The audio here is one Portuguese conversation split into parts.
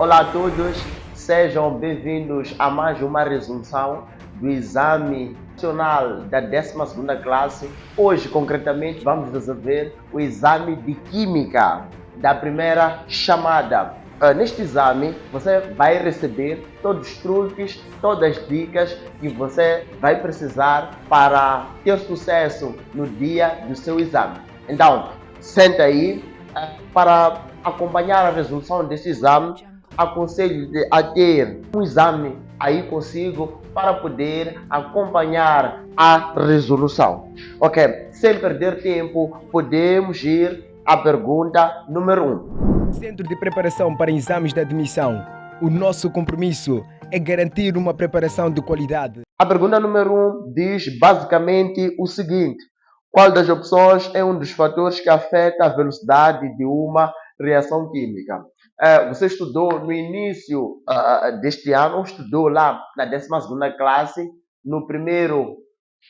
Olá a todos, sejam bem-vindos a mais uma resolução do exame nacional da 12ª classe. Hoje, concretamente, vamos resolver o exame de Química da primeira chamada. Neste exame, você vai receber todos os truques, todas as dicas que você vai precisar para ter sucesso no dia do seu exame. Então, senta aí para acompanhar a resolução deste exame. Aconselho-te a ter um exame aí consigo para poder acompanhar a resolução. Ok, sem perder tempo, podemos ir à pergunta número 1. Centro de Preparação para Exames de Admissão. O nosso compromisso é garantir uma preparação de qualidade. A pergunta número 1 diz basicamente o seguinte: qual das opções é um dos fatores que afeta a velocidade de uma reação química? Você estudou no início deste ano, ou estudou lá na 12ª classe, no primeiro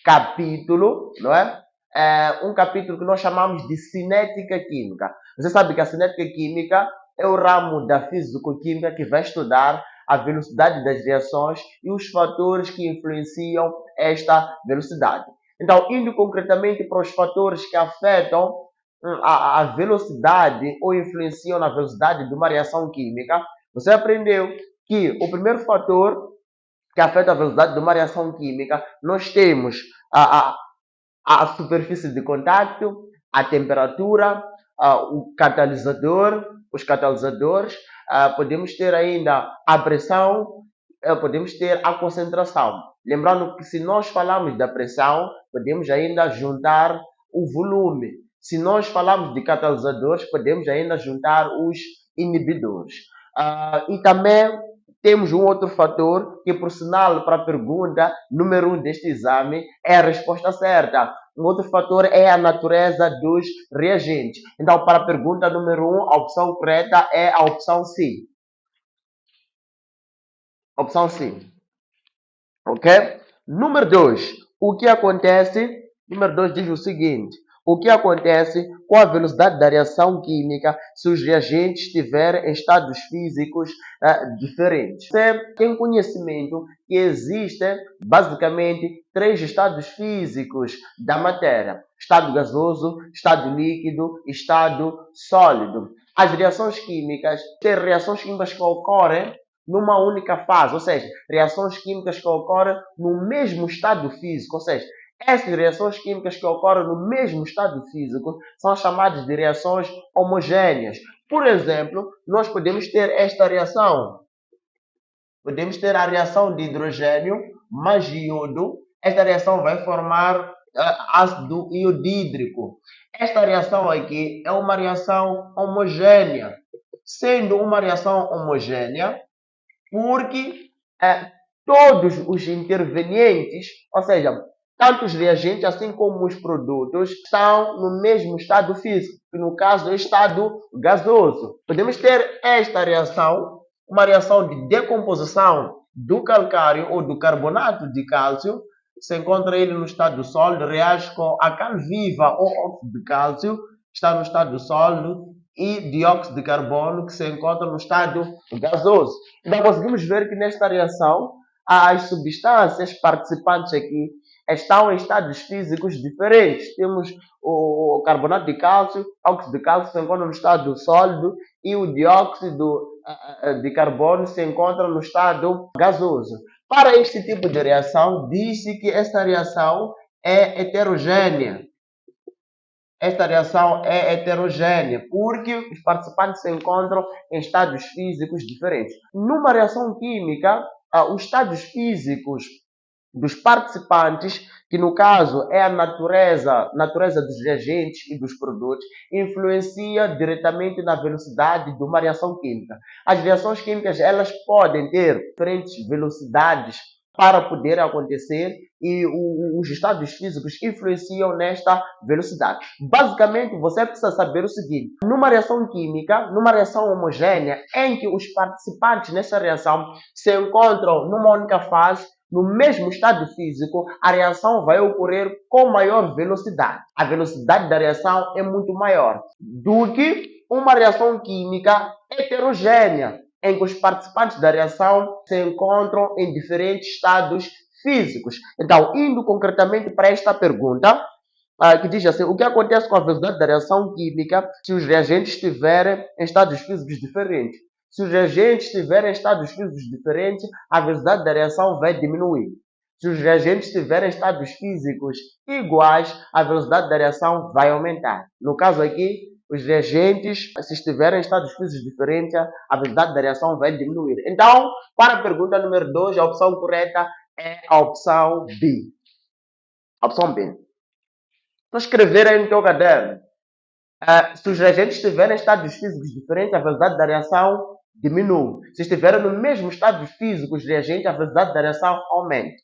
capítulo, não é? Um capítulo que nós chamamos de cinética química. Você sabe que a cinética química é o ramo da físico-química que vai estudar a velocidade das reações e os fatores que influenciam esta velocidade. Então, indo concretamente para os fatores que afetam a velocidade ou influenciam na velocidade de uma reação química, você aprendeu que o primeiro fator que afeta a velocidade de uma reação química, nós temos a superfície de contato, a temperatura, o catalisador, os catalisadores, podemos ter ainda a pressão, podemos ter a concentração. Lembrando que se nós falamos da pressão, podemos ainda juntar o volume. Se nós falamos de catalisadores, podemos ainda juntar os inibidores. E também temos um outro fator que, por sinal, para a pergunta número 1 deste exame, é a resposta certa. Um outro fator é a natureza dos reagentes. Então, para a pergunta número 1, a opção correta é a opção C. Opção C. Ok? Número 2. O que acontece? Número 2 diz o seguinte: o que acontece com a velocidade da reação química se os reagentes estiverem em estados físicos diferentes? Você tem conhecimento que existem basicamente 3 estados físicos da matéria: estado gasoso, estado líquido e estado sólido. As reações químicas têm reações químicas que ocorrem numa única fase, ou seja, reações químicas que ocorrem no mesmo estado físico, ou seja, essas reações químicas que ocorrem no mesmo estado físico são chamadas de reações homogêneas. Por exemplo, nós podemos ter esta reação. Podemos ter a reação de hidrogênio mais iodo. Esta reação vai formar ácido iodídrico. Esta reação aqui é uma reação homogênea. Sendo uma reação homogênea, porque todos os intervenientes, ou seja, tanto os reagentes assim como os produtos, estão no mesmo estado físico, que no caso é o estado gasoso. Podemos ter esta reação, uma reação de decomposição do calcário ou do carbonato de cálcio. Se encontra ele no estado sólido, reage com a cal viva ou óxido de cálcio, está no estado sólido, e dióxido de carbono, que se encontra no estado gasoso. Então, conseguimos ver que nesta reação, as substâncias participantes aqui estão em estados físicos diferentes. Temos o carbonato de cálcio, óxido de cálcio se encontra no estado sólido e o dióxido de carbono se encontra no estado gasoso. Para este tipo de reação, diz-se que esta reação é heterogênea. Esta reação é heterogênea porque os participantes se encontram em estados físicos diferentes. Numa reação química, os estados físicos dos participantes, que no caso é a natureza dos reagentes e dos produtos, influencia diretamente na velocidade de uma reação química. As reações químicas, elas podem ter diferentes velocidades para poder acontecer e os estados físicos influenciam nesta velocidade. Basicamente, você precisa saber o seguinte: numa reação química, numa reação homogênea, em que os participantes nessa reação se encontram numa única fase, no mesmo estado físico, a reação vai ocorrer com maior velocidade. A velocidade da reação é muito maior do que uma reação química heterogênea, em que os participantes da reação se encontram em diferentes estados físicos. Então, indo concretamente para esta pergunta, que diz assim: o que acontece com a velocidade da reação química se os reagentes estiverem em estados físicos diferentes? Se os reagentes estiverem em estados físicos diferentes, a velocidade da reação vai diminuir. Se os reagentes estiverem em estados físicos iguais, a velocidade da reação vai aumentar. No caso aqui, os reagentes, se estiverem em estados físicos diferentes, a velocidade da reação vai diminuir. Então, para a pergunta número 2, a opção correta é a opção B. A opção B. Então, escrever aí no teu caderno. Se os reagentes estiverem em estados físicos diferentes, a velocidade da reação diminui. Se estiverem no mesmo estado físico, os reagentes, a velocidade da reação aumenta.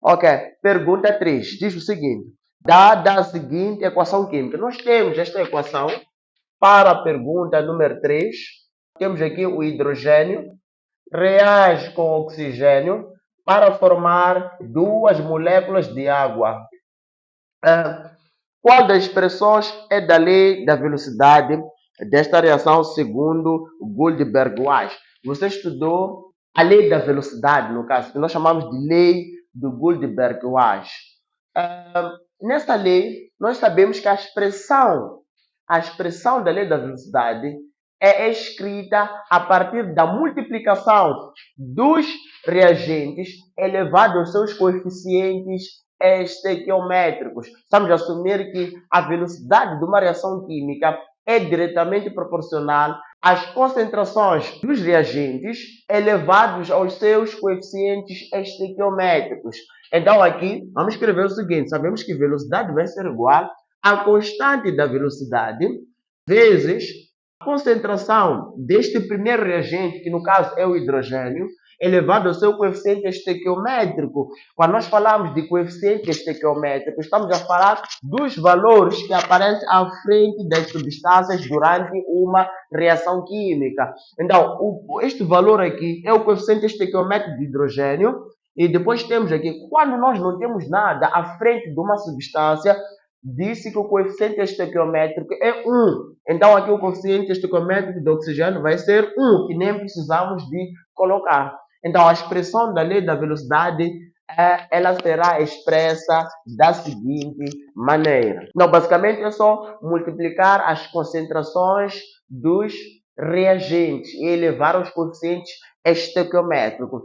Ok. Pergunta 3. Diz o seguinte. Dada a seguinte equação química. Nós temos esta equação para a pergunta número 3. Temos aqui o hidrogênio. Reage com o oxigênio para formar duas moléculas de água. Qual das expressões é da lei da velocidade desta reação segundo Guldberg-Weiss? Você estudou a lei da velocidade, no caso, que nós chamamos de lei do Guldberg-Weiss. Nessa lei, nós sabemos que a expressão da lei da velocidade é escrita a partir da multiplicação dos reagentes elevado aos seus coeficientes estequiométricos. Estamos a assumir que a velocidade de uma reação química é diretamente proporcional às concentrações dos reagentes elevados aos seus coeficientes estequiométricos. Então aqui, vamos escrever o seguinte. Sabemos que velocidade vai ser igual à constante da velocidade vezes a concentração deste primeiro reagente, que no caso é o hidrogênio, elevado ao seu coeficiente estequiométrico. Quando nós falamos de coeficiente estequiométrico, estamos a falar dos valores que aparecem à frente das substâncias durante uma reação química. Então, este valor aqui é o coeficiente estequiométrico de hidrogênio. E depois temos aqui, quando nós não temos nada à frente de uma substância, disse que o coeficiente estequiométrico é 1. Então, aqui o coeficiente estequiométrico do oxigênio vai ser 1, que nem precisamos de colocar. Então, a expressão da lei da velocidade ela será expressa da seguinte maneira. Então, basicamente, é só multiplicar as concentrações dos reagentes e elevar os coeficientes estequiométricos.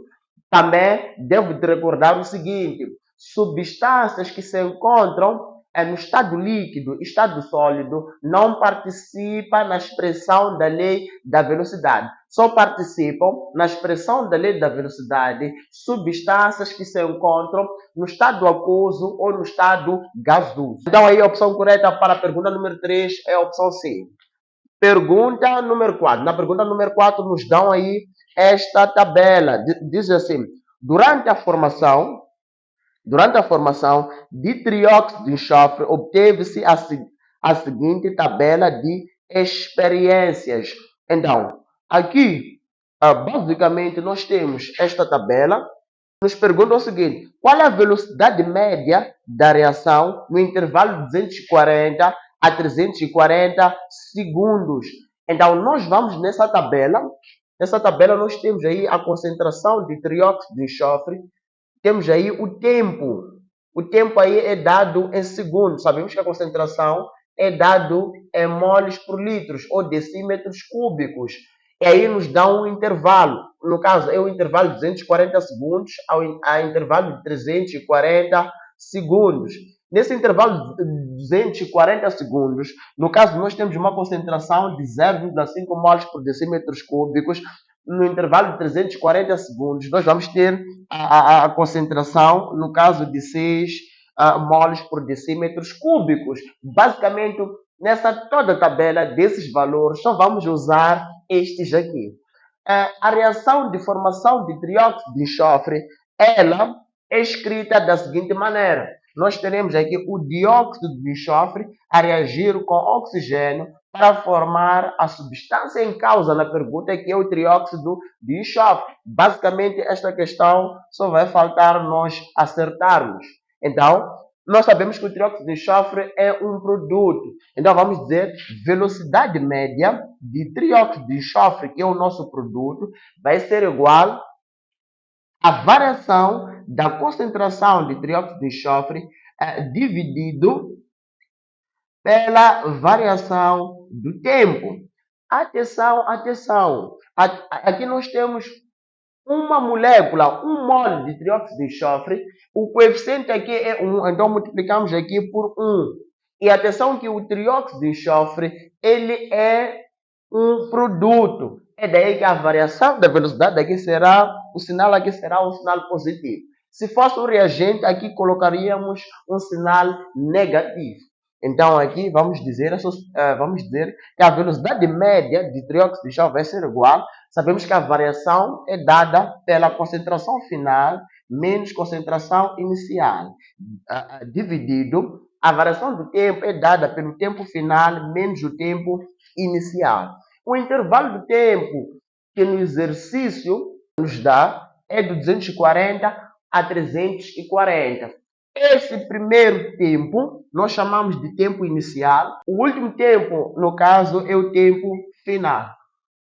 Também devo te recordar o seguinte: substâncias que se encontram no estado líquido, estado sólido, não participam na expressão da lei da velocidade. Só participam na expressão da lei da velocidade substâncias que se encontram no estado aquoso ou no estado gasoso. Então aí a opção correta para a pergunta número 3 é a opção C. Pergunta número 4. Na pergunta número 4 nos dão aí esta tabela. Diz assim: durante a formação de trióxido de enxofre, obteve-se a seguinte tabela de experiências. Então, aqui, basicamente, nós temos esta tabela. Nos pergunta o seguinte: qual é a velocidade média da reação no intervalo de 240 a 340 segundos? Então, nós vamos nessa tabela. Nessa tabela, nós temos aí a concentração de trióxido de enxofre. Temos aí o tempo. O tempo aí é dado em segundos. Sabemos que a concentração é dado em moles por litros ou decímetros cúbicos. E aí nos dá um intervalo. No caso, é o intervalo de 240 segundos ao intervalo de 340 segundos. Nesse intervalo de 240 segundos, no caso, nós temos uma concentração de 0,5 moles por decímetros cúbicos. No intervalo de 340 segundos, nós vamos ter a concentração, no caso de 6 moles por decímetros cúbicos. Basicamente, nessa toda a tabela desses valores, só vamos usar estes aqui. A reação de formação de trióxido de enxofre, ela é escrita da seguinte maneira. Nós teremos aqui o dióxido de enxofre a reagir com oxigênio para formar a substância em causa na pergunta, que é o trióxido de enxofre. Basicamente, esta questão só vai faltar nós acertarmos. Então, Nós sabemos que o trióxido de enxofre é um produto. Então, vamos dizer, velocidade média de trióxido de enxofre, que é o nosso produto, vai ser igual à variação da concentração de trióxido de enxofre dividido pela variação do tempo. Atenção, atenção. Aqui nós temos uma molécula, um mole de trióxido de enxofre, o coeficiente aqui é 1, então multiplicamos aqui por 1. E atenção que o trióxido de enxofre, ele é um produto. É daí que a variação da velocidade aqui será, o sinal aqui será um sinal positivo. Se fosse um reagente, aqui colocaríamos um sinal negativo. Então aqui vamos dizer que a velocidade média de trióxido de enxofre vai ser igual. Sabemos que a variação é dada pela concentração final menos concentração inicial, dividido. A variação do tempo é dada pelo tempo final menos o tempo inicial. O intervalo de tempo que no exercício nos dá é de 240 a 340. Esse primeiro tempo nós chamamos de tempo inicial. O último tempo, no caso, é o tempo final.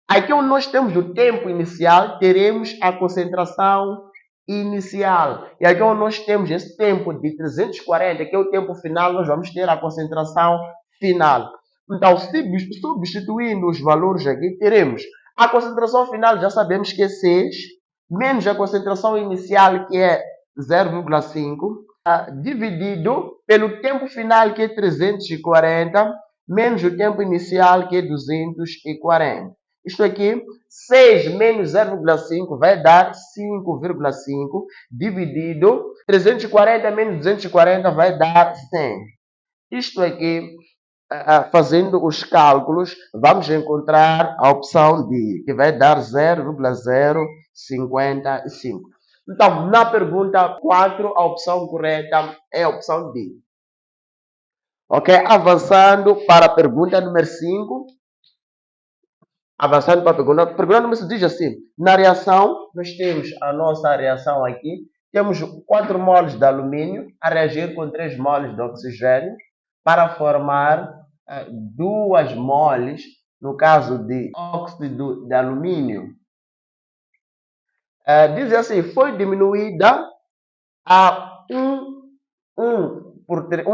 Aqui onde nós temos o tempo inicial, teremos a concentração inicial. E aqui onde nós temos esse tempo de 340, que é o tempo final, nós vamos ter a concentração final. Então, substituindo os valores aqui, teremos a concentração final, já sabemos que é 6, menos a concentração inicial, que é 0,5, dividido pelo tempo final, que é 340, menos o tempo inicial, que é 240. Isto aqui, 6 menos 0,5 vai dar 5,5, dividido 340 menos 240 vai dar 100. Isto aqui, fazendo os cálculos, vamos encontrar a opção D, que vai dar 0,055. Então, na pergunta 4, a opção correta é a opção D. Ok? Avançando para a pergunta número 5. Avançando para a pergunta número 5 diz assim: na reação, nós temos a nossa reação aqui. Temos 4 moles de alumínio a reagir com 3 moles de oxigênio para formar 2 moles, no caso de óxido de alumínio. Diz assim, foi diminuída a 1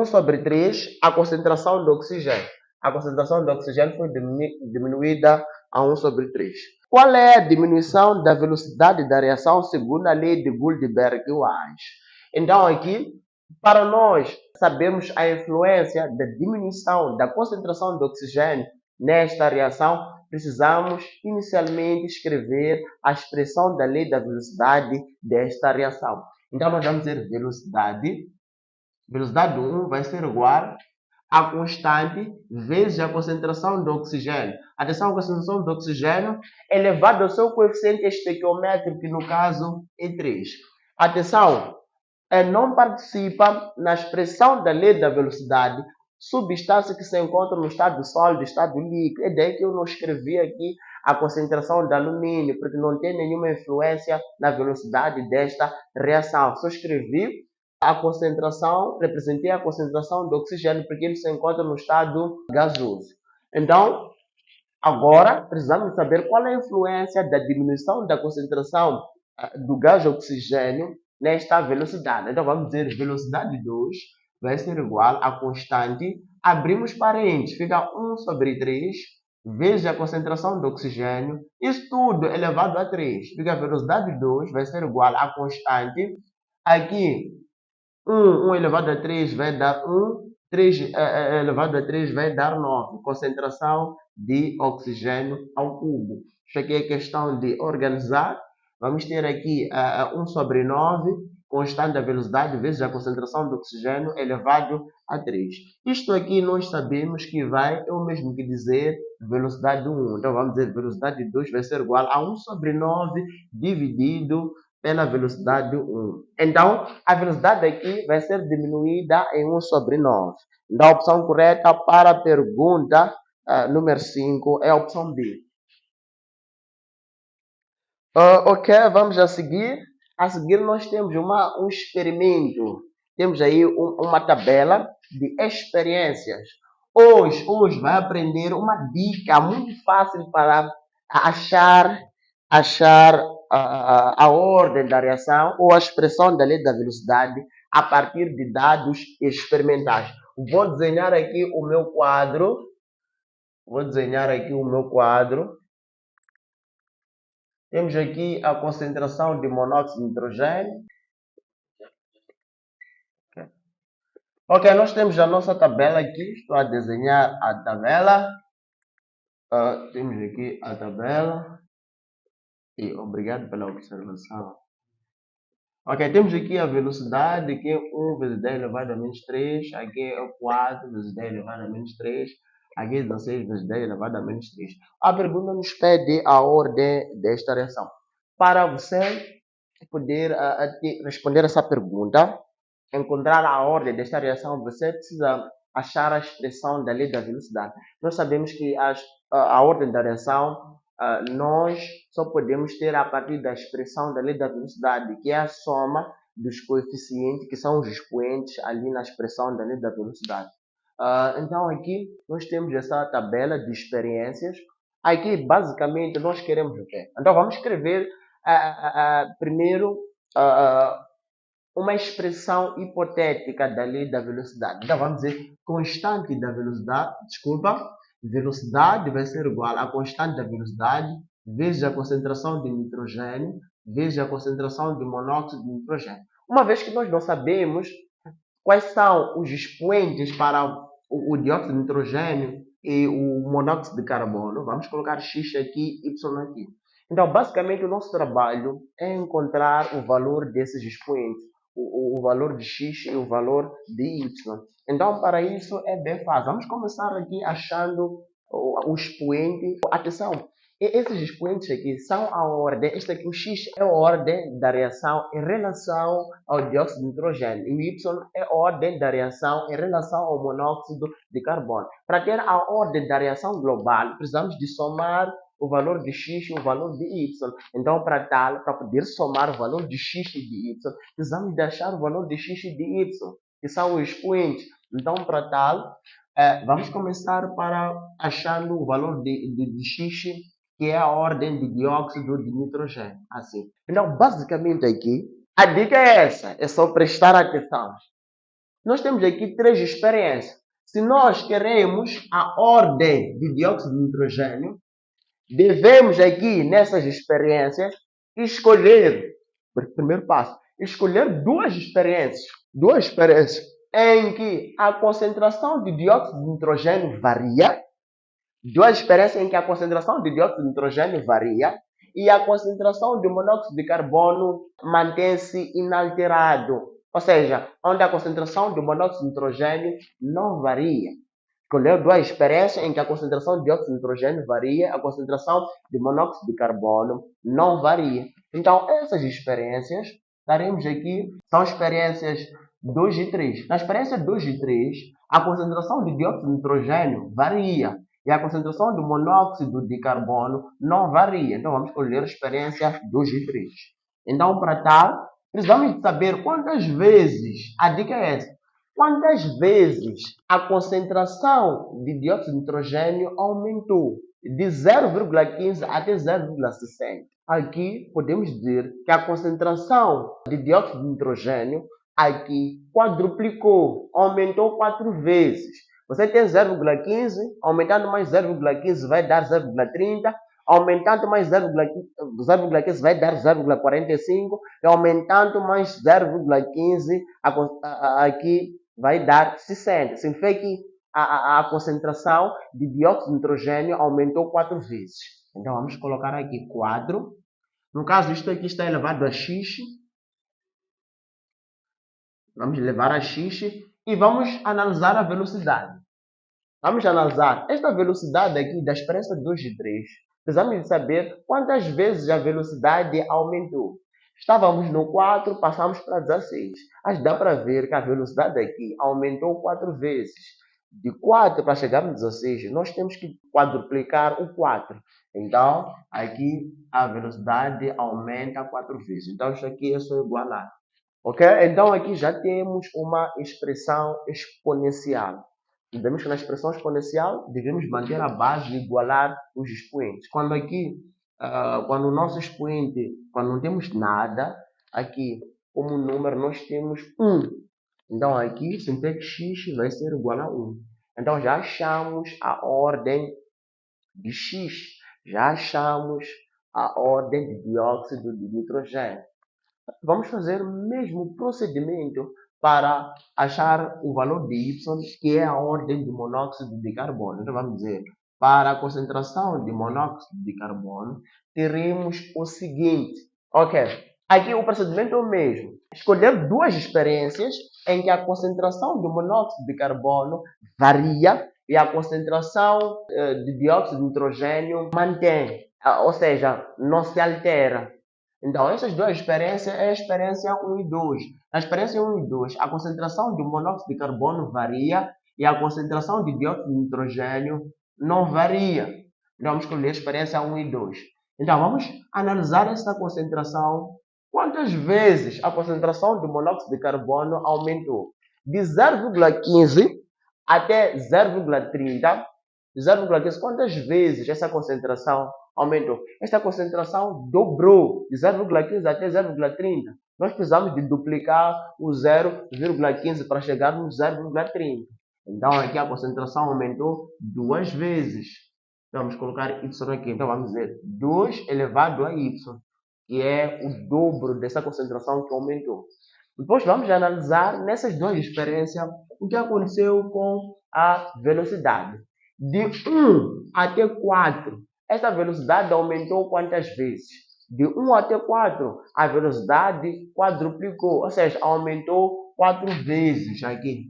sobre 3 a concentração de oxigênio. A concentração de oxigênio foi diminuída a 1 sobre 3. Qual é a diminuição da velocidade da reação segundo a lei de Guldberg-Weiss? Então, aqui, para nós sabermos a influência da diminuição da concentração de oxigênio nesta reação, precisamos inicialmente escrever a expressão da lei da velocidade desta reação. Então, nós vamos dizer velocidade do 1 vai ser igual a constante vezes a concentração de oxigênio. Atenção, a concentração de oxigênio elevado ao seu coeficiente estequiométrico, que no caso é 3. Atenção, não participa na expressão da lei da velocidade substância que se encontra no estado sólido, estado líquido. É daí que eu não escrevi aqui a concentração de alumínio, porque não tem nenhuma influência na velocidade desta reação. Só escrevi a concentração, representei a concentração de oxigênio, porque ele se encontra no estado gasoso. Então, agora precisamos saber qual é a influência da diminuição da concentração do gás oxigênio nesta velocidade. Então, vamos dizer velocidade 2 vai ser igual a constante, abrimos parênteses, fica 1 sobre 3, vezes a concentração de oxigênio, isso tudo elevado a 3, fica a velocidade 2 vai ser igual a constante, aqui 1 elevado a 3 vai dar 1, 3 elevado a 3 vai dar 9, concentração de oxigênio ao cubo. Isso aqui é questão de organizar. Vamos ter aqui 1 sobre 9, constante da velocidade vezes a concentração de oxigênio elevado a 3. Isto aqui nós sabemos que é o mesmo que dizer velocidade 1. Então vamos dizer velocidade 2 vai ser igual a 1 sobre 9 dividido pela velocidade 1. Então, a velocidade aqui vai ser diminuída em 1 sobre 9. Então, a opção correta para a pergunta número 5 é a opção B. Ok, vamos a seguir. A seguir, nós temos um experimento. temos aí uma tabela de experiências. Hoje vai aprender uma dica muito fácil para achar a ordem da reação ou a expressão da lei da velocidade a partir de dados experimentais. Vou desenhar aqui o meu quadro. Temos aqui a concentração de monóxido de nitrogênio. Ok, nós temos a nossa tabela aqui. Estou a desenhar a tabela. Temos aqui a tabela. E obrigado pela observação. Ok, temos aqui a velocidade, que é 1 vezes 10 elevado a menos 3. Aqui é 4 vezes 10 elevado a menos 3. Aqui é 16 vezes 10 elevado a menos 3. A pergunta nos pede a ordem desta reação. Para você poder responder essa pergunta, encontrar a ordem desta reação, você precisa achar a expressão da lei da velocidade. Nós sabemos que a ordem da reação nós só podemos ter a partir da expressão da lei da velocidade, que é a soma dos coeficientes, que são os expoentes ali na expressão da lei da velocidade. Então aqui nós temos essa tabela de experiências. Aqui basicamente nós queremos o quê? Então vamos escrever primeiro uma expressão hipotética da lei da velocidade. Então vamos dizer constante da velocidade, velocidade vai ser igual a constante da velocidade vezes a concentração de nitrogênio vezes a concentração de monóxido de nitrogênio. Uma vez que nós não sabemos quais são os expoentes para o dióxido de nitrogênio e o monóxido de carbono, vamos colocar X aqui, Y aqui. Então, basicamente, o nosso trabalho é encontrar o valor desses expoentes, o valor de X e o valor de Y. Então, para isso é bem fácil. Vamos começar aqui achando o expoente. Atenção, esses expoentes aqui são a ordem. Este aqui, o X, é a ordem da reação em relação ao dióxido de nitrogênio. E o Y é a ordem da reação em relação ao monóxido de carbono. Para ter a ordem da reação global, precisamos de somar o valor de X e o valor de Y. Então, para poder somar o valor de X e de Y, precisamos de achar o valor de X e de Y, que são os expoentes. Então, para tal, vamos começar para achando o valor de X, que é a ordem de dióxido de nitrogênio. Assim. Então, basicamente aqui, a dica é essa. É só prestar atenção. Nós temos aqui 3 experiências. Se nós queremos a ordem de dióxido de nitrogênio, devemos aqui, nessas experiências, escolher, primeiro passo, escolher duas experiências em que a concentração de dióxido de nitrogênio varia, duas experiências em que a concentração de dióxido de nitrogênio varia e a concentração de monóxido de carbono mantém-se inalterado. Ou seja, onde a concentração de monóxido de nitrogênio não varia. Escolheu duas experiências em que a concentração de dióxido de nitrogênio varia, a concentração de monóxido de carbono não varia. Então, essas experiências, daremos aqui, são experiências 2 e 3. Na experiência 2 e 3, a concentração de dióxido de nitrogênio varia e a concentração de monóxido de carbono não varia. Então, vamos escolher experiências 2 e 3. Então, para tal, precisamos saber quantas vezes, a dica é essa, quantas vezes a concentração de dióxido de nitrogênio aumentou de 0,15 até 0,60. Aqui podemos dizer que a concentração de dióxido de nitrogênio aqui quadruplicou, aumentou 4 vezes. Você tem 0,15, aumentando mais 0,15 vai dar 0,30, aumentando mais 0,15 vai dar 0,45, e aumentando mais 0,15 aqui vai dar 60. Significa que a concentração de dióxido de nitrogênio aumentou 4 vezes. Então, vamos colocar aqui 4. No caso, isto aqui está elevado a x. Vamos levar a x e vamos analisar a velocidade. Vamos analisar esta velocidade aqui da experiência 2 e 3. Precisamos saber quantas vezes a velocidade aumentou. Estávamos no 4, passamos para 16. Mas dá para ver que a velocidade aqui aumentou 4 vezes. De 4 para chegar no 16, nós temos que quadruplicar o 4. Então, aqui a velocidade aumenta 4 vezes. Então, isso aqui é só igualar. Ok? Então aqui já temos uma expressão exponencial. Sabemos que na expressão exponencial devemos manter a base e igualar os expoentes. Quando aqui, quando o nosso expoente, quando não temos nada, aqui como número nós temos 1. Então aqui significa que x vai ser igual a 1. Então já achamos a ordem de x, já achamos a ordem de dióxido de nitrogênio. Vamos fazer o mesmo procedimento para achar o valor de Y, que é a ordem de monóxido de carbono. Então vamos dizer, para a concentração de monóxido de carbono, teremos o seguinte. Ok, aqui o procedimento é o mesmo. Escolher duas experiências em que a concentração de monóxido de carbono varia e a concentração de dióxido de nitrogênio mantém, ou seja, não se altera. Então, essas duas experiências é a experiência 1 e 2. Na experiência 1 e 2, a concentração de monóxido de carbono varia e a concentração de dióxido de nitrogênio não varia. Então, vamos escolher a experiência 1 e 2. Então, vamos analisar essa concentração. Quantas vezes a concentração de monóxido de carbono aumentou? De 0,15 até 0,30. 0,15, quantas vezes essa concentração aumentou? Esta concentração dobrou de 0,15 até 0,30. Nós precisamos de duplicar o 0,15 para chegar no 0,30. Então, aqui a concentração aumentou duas vezes. Então, vamos colocar y aqui. Então, vamos dizer 2 elevado a y, que é o dobro dessa concentração que aumentou. Depois, vamos analisar nessas duas experiências o que aconteceu com a velocidade. De 1 até 4, essa velocidade aumentou quantas vezes? De 1 até 4, a velocidade quadruplicou, ou seja, aumentou 4 vezes aqui.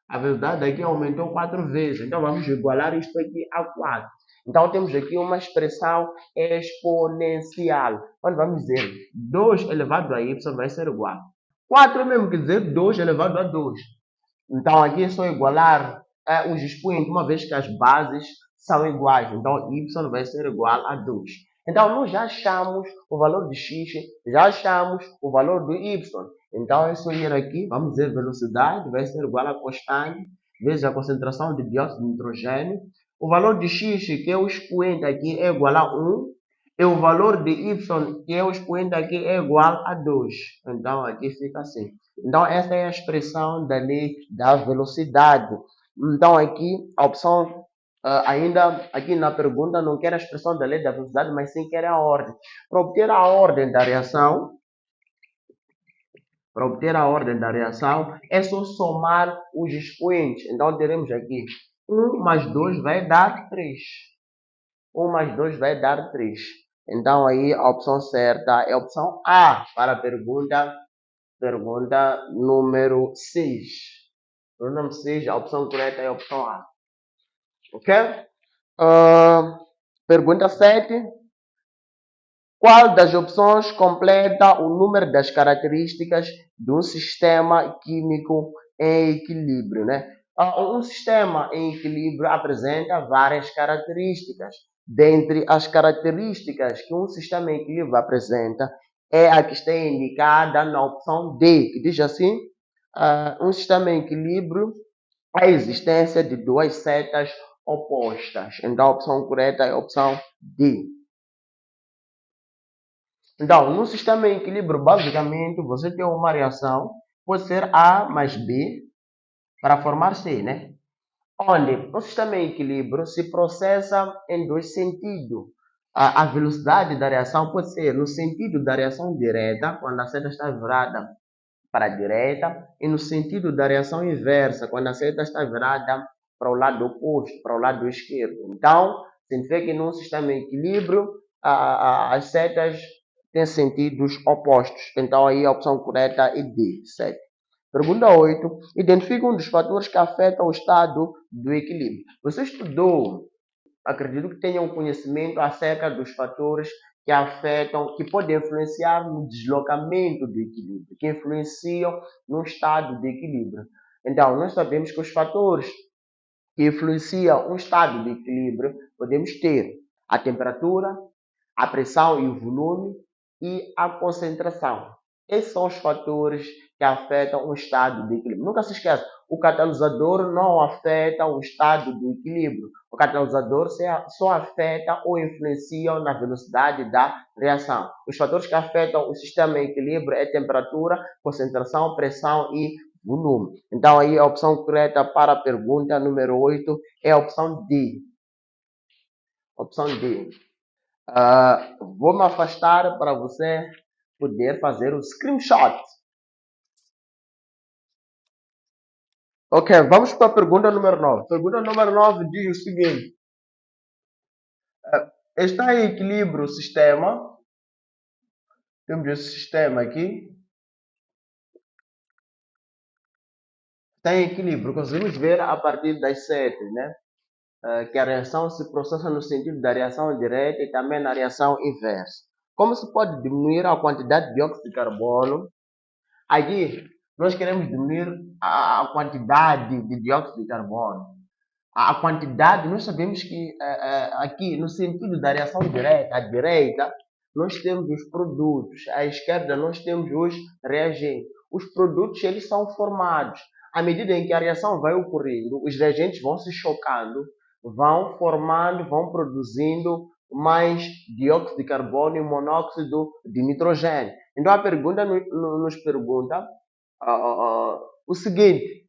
A velocidade aqui aumentou 4 vezes. Então, vamos igualar isto aqui a 4. Então, temos aqui uma expressão exponencial. Onde vamos dizer 2 elevado a y vai ser igual. 4 mesmo quer dizer 2 elevado a 2. Então, aqui é só igualar os expoentes, uma vez que as bases são iguais. Então, y vai ser igual a 2. Então, nós já achamos o valor de x, já achamos o valor do y. Então, é só ir aqui, vamos dizer, velocidade vai ser igual a constante, vezes a concentração de dióxido de nitrogênio. O valor de x, que é o expoente aqui, é igual a 1. E o valor de y, que é o expoente aqui, é igual a 2. Então, aqui fica assim. Então, essa é a expressão da lei da velocidade. Então, aqui, a opção, ainda aqui na pergunta, não quer a expressão da lei da velocidade, mas sim quer a ordem. Para obter a ordem da reação, é só somar os expoentes. Então, teremos aqui 1 mais 2 vai dar 3. 1 mais 2 vai dar 3. Então, aí, a opção certa é a opção A para a pergunta número 6. Número 6, a opção correta é a opção A. Ok? Pergunta 7. Qual das opções completa o número das características de um sistema químico em equilíbrio? Né? Um sistema em equilíbrio apresenta várias características. Dentre as características que um sistema em equilíbrio apresenta, é a que está indicada na opção D, que diz assim: um sistema em equilíbrio, a existência de duas setas opostas. Então, a opção correta é a opção D. Então, no sistema em equilíbrio, basicamente, você tem uma reação, pode ser A mais B, para formar C, né? Onde no sistema em equilíbrio se processa em dois sentidos. A velocidade da reação pode ser no sentido da reação direta, quando a seta está virada para a direita, e no sentido da reação inversa, quando a seta está virada para o lado oposto, para o lado esquerdo. Então, significa que num sistema em equilíbrio, as setas têm sentidos opostos. Então, aí a opção correta é D, 7. Pergunta 8. Identifica um dos fatores que afetam o estado do equilíbrio. Você estudou, acredito que tenha um conhecimento acerca dos fatores que afetam, que podem influenciar no deslocamento do equilíbrio, que influenciam no estado de equilíbrio. Então, nós sabemos que os fatores que influenciam um estado de equilíbrio podemos ter a temperatura, a pressão e o volume e a concentração. Esses são os fatores que afetam o estado de equilíbrio. Nunca se esqueça, o catalisador não afeta o estado do equilíbrio. O catalisador só afeta ou influencia na velocidade da reação. Os fatores que afetam o sistema em equilíbrio é temperatura, concentração, pressão e volume. Então, aí a opção correta para a pergunta número 8 é a opção D. Opção D. Vou me afastar para você poder fazer o screenshot. Ok, vamos para a pergunta número 9. Pergunta número 9 diz o seguinte. Está em equilíbrio o sistema. Temos esse sistema aqui. Está em equilíbrio. Conseguimos ver a partir das 7, né? Que a reação se processa no sentido da reação direta e também na reação inversa. Como se pode diminuir a quantidade de dióxido de carbono? Aqui, nós queremos diminuir a quantidade de dióxido de carbono. A quantidade, nós sabemos que aqui, no sentido da reação direta, à direita, nós temos os produtos, à esquerda, nós temos os reagentes. Os produtos, eles são formados. À medida em que a reação vai ocorrendo, os reagentes vão se chocando, vão formando, vão produzindo mais dióxido de carbono e monóxido de nitrogênio. Então, a pergunta nos pergunta o seguinte: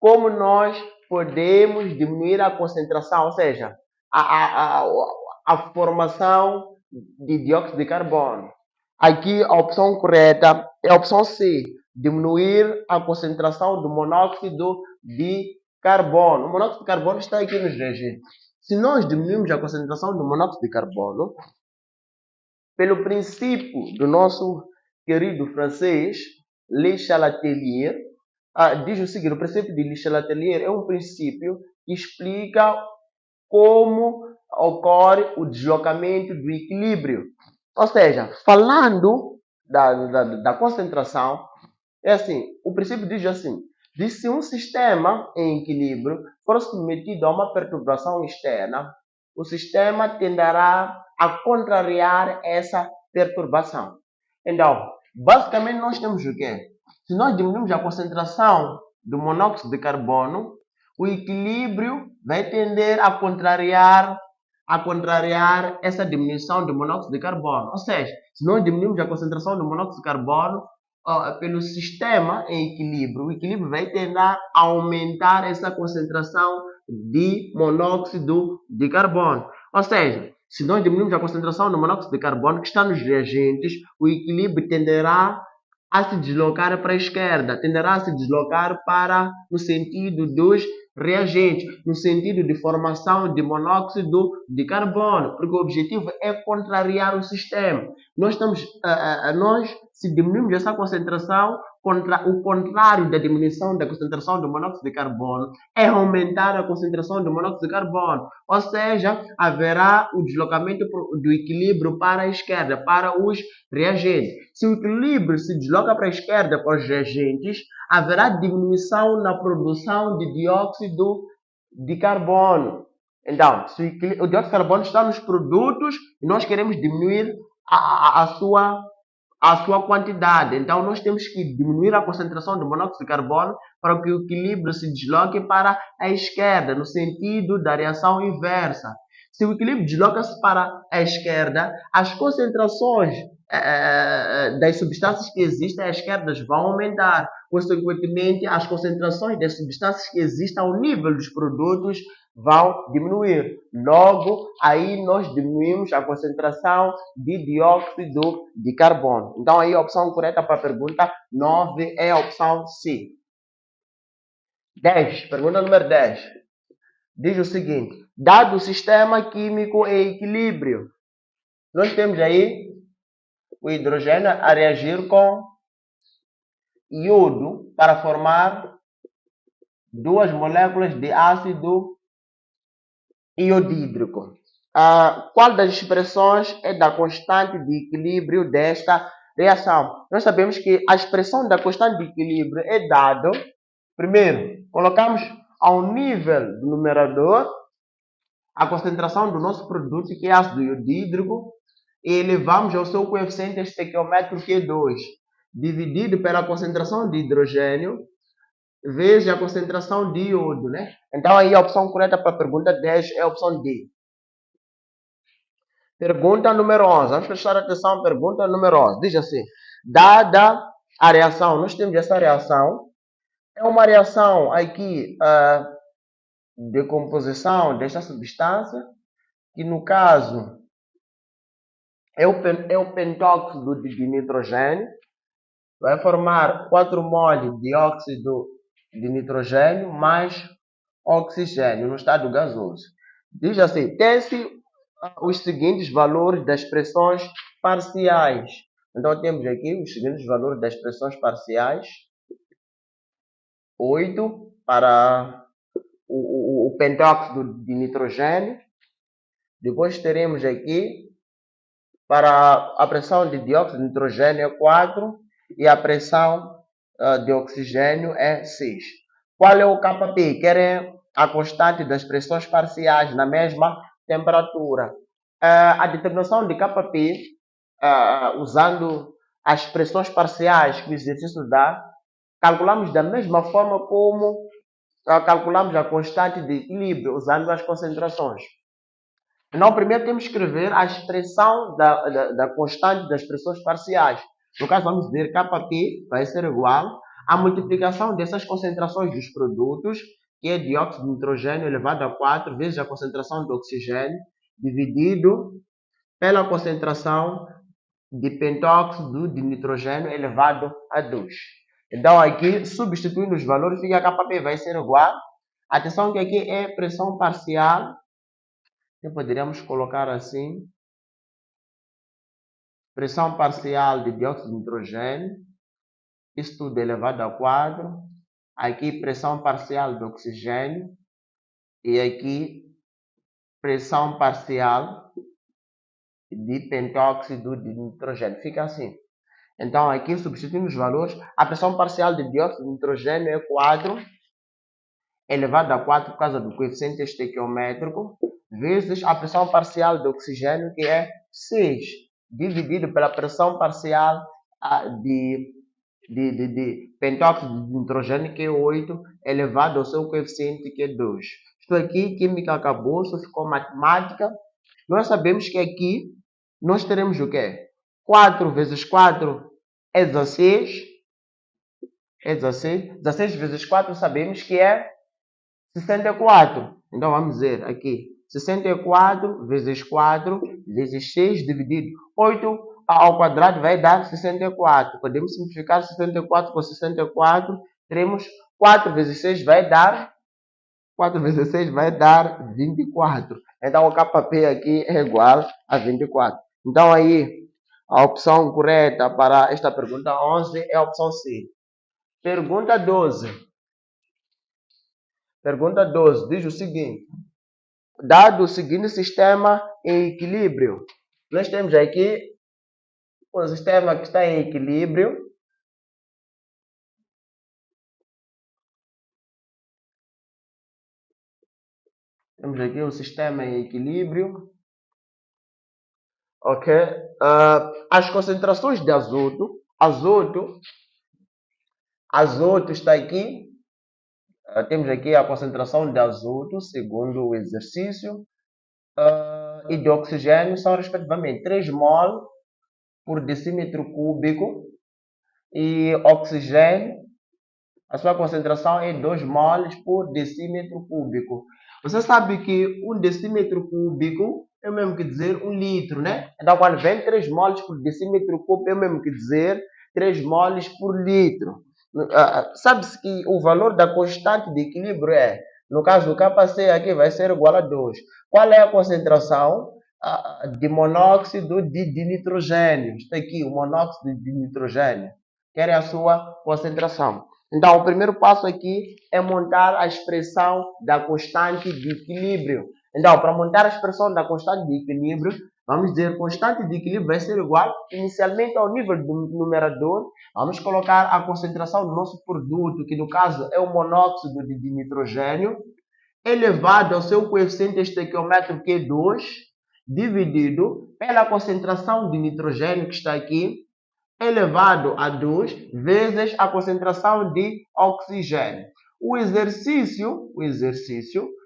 como nós podemos diminuir a concentração, ou seja, a formação de dióxido de carbono? Aqui a opção correta é a opção C, diminuir a concentração do monóxido de carbono. O monóxido de carbono está aqui nos reagentes. Se nós diminuirmos a concentração do monóxido de carbono, pelo princípio do nosso querido francês, Le Chatelier, diz o seguinte: o princípio de Le Chatelier é um princípio que explica como ocorre o deslocamento do equilíbrio. Ou seja, falando da concentração, é assim, o princípio diz assim: se um sistema em equilíbrio for submetido a uma perturbação externa, o sistema tenderá a contrariar essa perturbação. Então, basicamente nós temos o quê? Se nós diminuirmos a concentração do monóxido de carbono, o equilíbrio vai tender a contrariar essa diminuição do monóxido de carbono. Ou seja, se nós diminuirmos a concentração do monóxido de carbono pelo sistema em equilíbrio, o equilíbrio vai tentar aumentar essa concentração de monóxido de carbono. Ou seja, se nós diminuirmos a concentração do monóxido de carbono que está nos reagentes, o equilíbrio tenderá a se deslocar para a esquerda, tenderá a se deslocar para no sentido dos reagentes, no sentido de formação de monóxido de carbono, porque o objetivo é contrariar o sistema. Nós se diminuirmos essa concentração, o contrário da diminuição da concentração do monóxido de carbono é aumentar a concentração do monóxido de carbono, ou seja, haverá o deslocamento do equilíbrio para a esquerda, para os reagentes. Se o equilíbrio se desloca para a esquerda para os reagentes, haverá diminuição na produção de dióxido de carbono. Então, se o dióxido de carbono está nos produtos e nós queremos diminuir a sua quantidade. Então, nós temos que diminuir a concentração do monóxido de carbono para que o equilíbrio se desloque para a esquerda, no sentido da reação inversa. Se o equilíbrio desloca-se para a esquerda, as concentrações das substâncias que existem à esquerda vão aumentar. Consequentemente, as concentrações das substâncias que existem ao nível dos produtos vão diminuir. Logo, aí nós diminuímos a concentração de dióxido de carbono. Então, aí a opção correta para a pergunta 9 é a opção C. 10. Pergunta número 10. Diz o seguinte: dado o sistema químico em equilíbrio, nós temos aí o hidrogênio a reagir com iodo para formar duas moléculas de ácido iodídrico. Qual das expressões é da constante de equilíbrio desta reação? Nós sabemos que a expressão da constante de equilíbrio é dado, primeiro, colocamos ao nível do numerador a concentração do nosso produto, que é ácido iodídrico, e elevamos ao seu coeficiente estequiométrico, que é 2. dividido pela concentração de hidrogênio vezes a concentração de iodo, né? Então aí a opção correta para a pergunta 10 é a opção D. Pergunta número 11. Vamos prestar atenção à pergunta número 11. Diz assim: dada a reação, nós temos essa reação, é uma reação aqui de composição desta substância, que no caso é o pentóxido de nitrogênio, vai formar 4 mol de dióxido de nitrogênio mais oxigênio no estado gasoso. Diz assim: tem-se os seguintes valores das pressões parciais. Então temos aqui os seguintes valores das pressões parciais. 8 para o pentóxido de nitrogênio. Depois teremos aqui para a pressão de dióxido de nitrogênio é 4 e a pressão de oxigênio é 6. Qual é o Kp? Querem a constante das pressões parciais na mesma temperatura. A determinação de Kp, usando as pressões parciais que o exercício dá, calculamos da mesma forma como calculamos a constante de equilíbrio, usando as concentrações. Então, primeiro temos que escrever a expressão da constante das pressões parciais. No caso, vamos dizer que Kp vai ser igual à multiplicação dessas concentrações dos produtos, que é dióxido de nitrogênio elevado a 4 vezes a concentração de oxigênio, dividido pela concentração de pentóxido de nitrogênio elevado a 2. Então, aqui, substituindo os valores, fica Kp vai ser igual. Atenção que aqui é pressão parcial. Então, poderíamos colocar assim: pressão parcial de dióxido de nitrogênio, isso tudo elevado a 4. Aqui, pressão parcial de oxigênio. E aqui, pressão parcial de pentóxido de nitrogênio. Fica assim. Então, aqui, substituindo os valores, a pressão parcial de dióxido de nitrogênio é 4, elevado a 4 por causa do coeficiente estequiométrico, vezes a pressão parcial de oxigênio, que é 6, dividido pela pressão parcial de pentóxido de nitrogênio, que é 8, elevado ao seu coeficiente, que é 2. Isto aqui, química acabou, só ficou matemática. Nós sabemos que aqui nós teremos o quê? 4 vezes 4 é 16. É 16. 16 vezes 4 sabemos que é 64. Então vamos dizer aqui: 64 vezes 4 vezes 6 dividido 8 ao quadrado vai dar 64. Podemos simplificar 64 por 64. Teremos 4 vezes 6 vai dar 4 vezes 6 vai dar 24. Então o Kp aqui é igual a 24. Então aí a opção correta para esta pergunta 11 é a opção C. Pergunta 12. Pergunta 12 diz o seguinte: dado o seguinte sistema em equilíbrio, nós temos aqui um sistema que está em equilíbrio. Temos aqui um sistema em equilíbrio. Ok? As concentrações de azoto está aqui. Temos aqui a concentração de azoto, segundo o exercício, e de oxigênio são respectivamente 3 mol por decímetro cúbico, e oxigênio, a sua concentração é 2 mols por decímetro cúbico. Você sabe que 1 decímetro cúbico é o mesmo que dizer 1 litro, né? Então, quando vem 3 mols por decímetro cúbico, é o mesmo que dizer 3 mols por litro. Sabe-se que o valor da constante de equilíbrio é, no caso do Kc aqui vai ser igual a 2. Qual é a concentração de monóxido de nitrogênio? Está aqui o monóxido de nitrogênio. Quer a sua concentração. Então, o primeiro passo aqui é montar a expressão da constante de equilíbrio. Então, para montar a expressão da constante de equilíbrio, vamos dizer que constante de equilíbrio vai ser igual, inicialmente, ao nível do numerador, vamos colocar a concentração do nosso produto, que no caso é o monóxido de nitrogênio, elevado ao seu coeficiente estequiométrico, que é 2, dividido pela concentração de nitrogênio que está aqui, elevado a 2 vezes a concentração de oxigênio. O exercício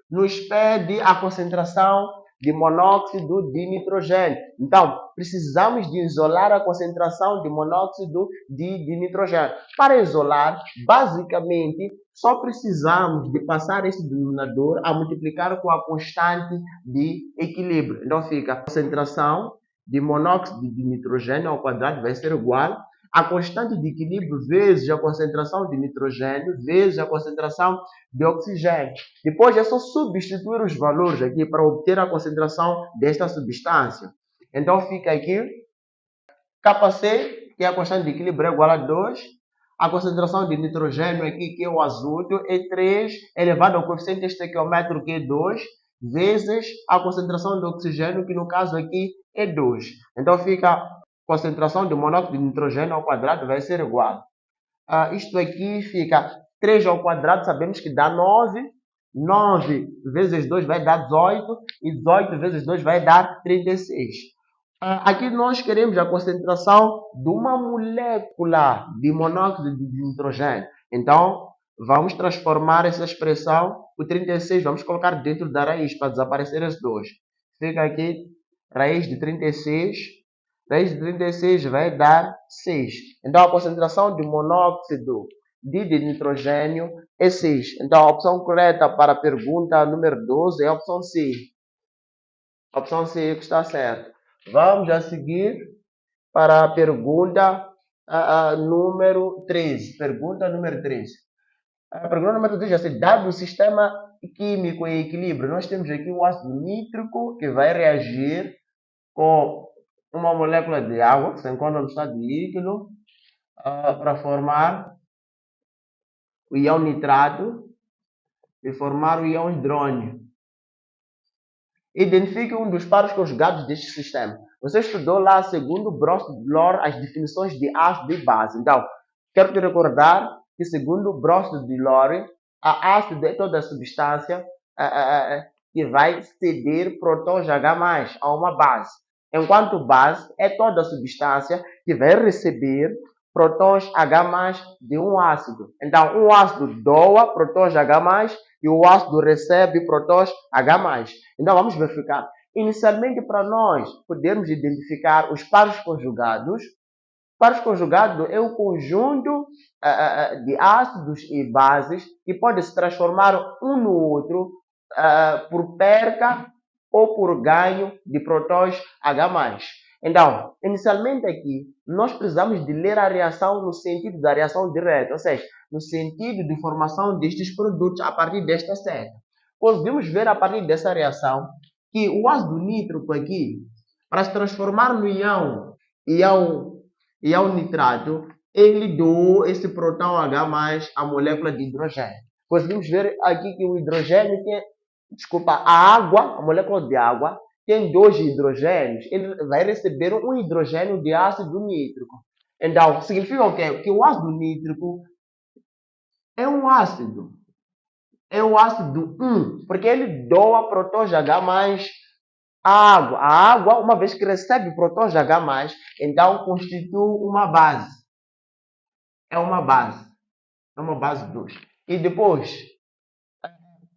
nos pede a concentração de monóxido de nitrogênio. Então, precisamos de isolar a concentração de monóxido de nitrogênio. Para isolar, basicamente, só precisamos de passar esse denominador a multiplicar com a constante de equilíbrio. Então, fica a concentração de monóxido de nitrogênio ao quadrado vai ser igual a constante de equilíbrio vezes a concentração de nitrogênio vezes a concentração de oxigênio. Depois é só substituir os valores aqui para obter a concentração desta substância. Então fica aqui Kc, que é a constante de equilíbrio, é igual a 2. A concentração de nitrogênio aqui, que é o azoto, é 3, elevado ao coeficiente estequiométrico, que é 2, vezes a concentração de oxigênio, que no caso aqui é 2. Então fica a concentração de monóxido de nitrogênio ao quadrado vai ser igual. Isto aqui fica 3 ao quadrado, sabemos que dá 9. 9 vezes 2 vai dar 18. E 18 vezes 2 vai dar 36. Aqui nós queremos a concentração de uma molécula de monóxido de nitrogênio. Então, vamos transformar essa expressão, o 36, vamos colocar dentro da raiz para desaparecer esse 2. Fica aqui, raiz de 36. Raiz de 36 vai dar 6. Então, a concentração de monóxido de nitrogênio é 6. Então, a opção correta para a pergunta número 12 é a opção C. A opção C que está certa. Vamos a seguir para a pergunta número 13. Pergunta número 13. A pergunta número 13 é assim, dado o sistema químico em equilíbrio, nós temos aqui o ácido nítrico que vai reagir com uma molécula de água que se encontra no estado líquido para formar o íon nitrato e formar o íon hidrônio. Identifique um dos pares conjugados deste sistema. Você estudou lá, segundo Brost-Lohr, as definições de ácido e base. Então, quero te recordar que, segundo Brost-Lohr, a ácido é toda a substância que vai ceder prótons H+ a uma base, enquanto base é toda a substância que vai receber prótons H+ de um ácido. Então, um ácido doa prótons H+, e o ácido recebe prótons H+. Então, vamos verificar. Inicialmente, para nós podermos identificar os pares conjugados, pares conjugados é o conjunto de ácidos e bases que pode se transformar um no outro por perca ou por ganho de prótons H+. Então, inicialmente aqui, nós precisamos de ler a reação no sentido da reação direta, ou seja, no sentido de formação destes produtos a partir desta seta. Conseguimos ver a partir dessa reação que o ácido nítrico aqui, para se transformar no íon nitrato, ele doou esse próton H+ à molécula de hidrogênio. Conseguimos ver aqui que o hidrogênio tem, a água, a molécula de água, tem 2 hidrogênios, ele vai receber um hidrogênio de ácido nítrico. Então, significa o quê? Que o ácido nítrico é um ácido. É o ácido 1, porque ele doa prótons H+ à água. A água, uma vez que recebe prótons H+, então constitui uma base. É uma base. É uma base 2. E depois,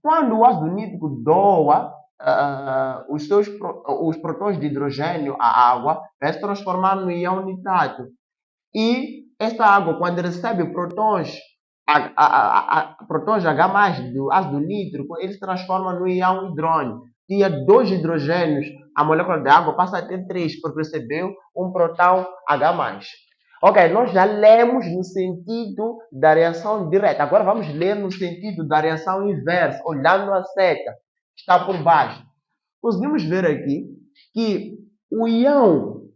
quando o ácido nítrico doa os prótons de hidrogênio à água, vai se transformar no íon nitrato. E essa água, quando recebe prótons H+ do ácido nítrico, ele se transforma no íon hidrônio. Tinha 2 hidrogênios, a molécula de água passa a ter 3, porque recebeu um próton H+. Ok, nós já lemos no sentido da reação direta. Agora vamos ler no sentido da reação inversa, olhando a seta que está por baixo. Conseguimos ver aqui que o íon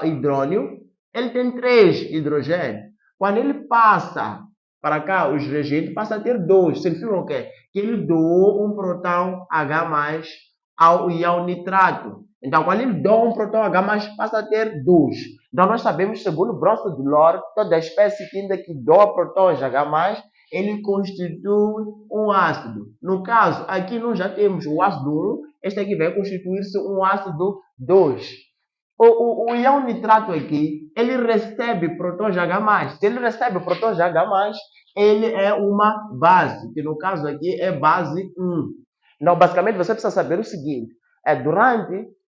hidrônio, ele tem 3 hidrogênios. Quando ele passa para cá, os reagentes passam a ter 2. Significa o quê? Que ele doou um próton H+ ao íon nitrato. Então, quando ele doa um próton H+, passa a ter 2. Então, nós sabemos, segundo Brost-Lohr, toda espécie química que doa prótons H+, ele constitui um ácido. No caso, aqui nós já temos o ácido 1, este aqui vai constituir-se um ácido 2. O íon nitrato aqui, ele recebe prótons H+. Se ele recebe prótons H+, ele é uma base, que no caso aqui é base 1. Então, basicamente, você precisa saber o seguinte,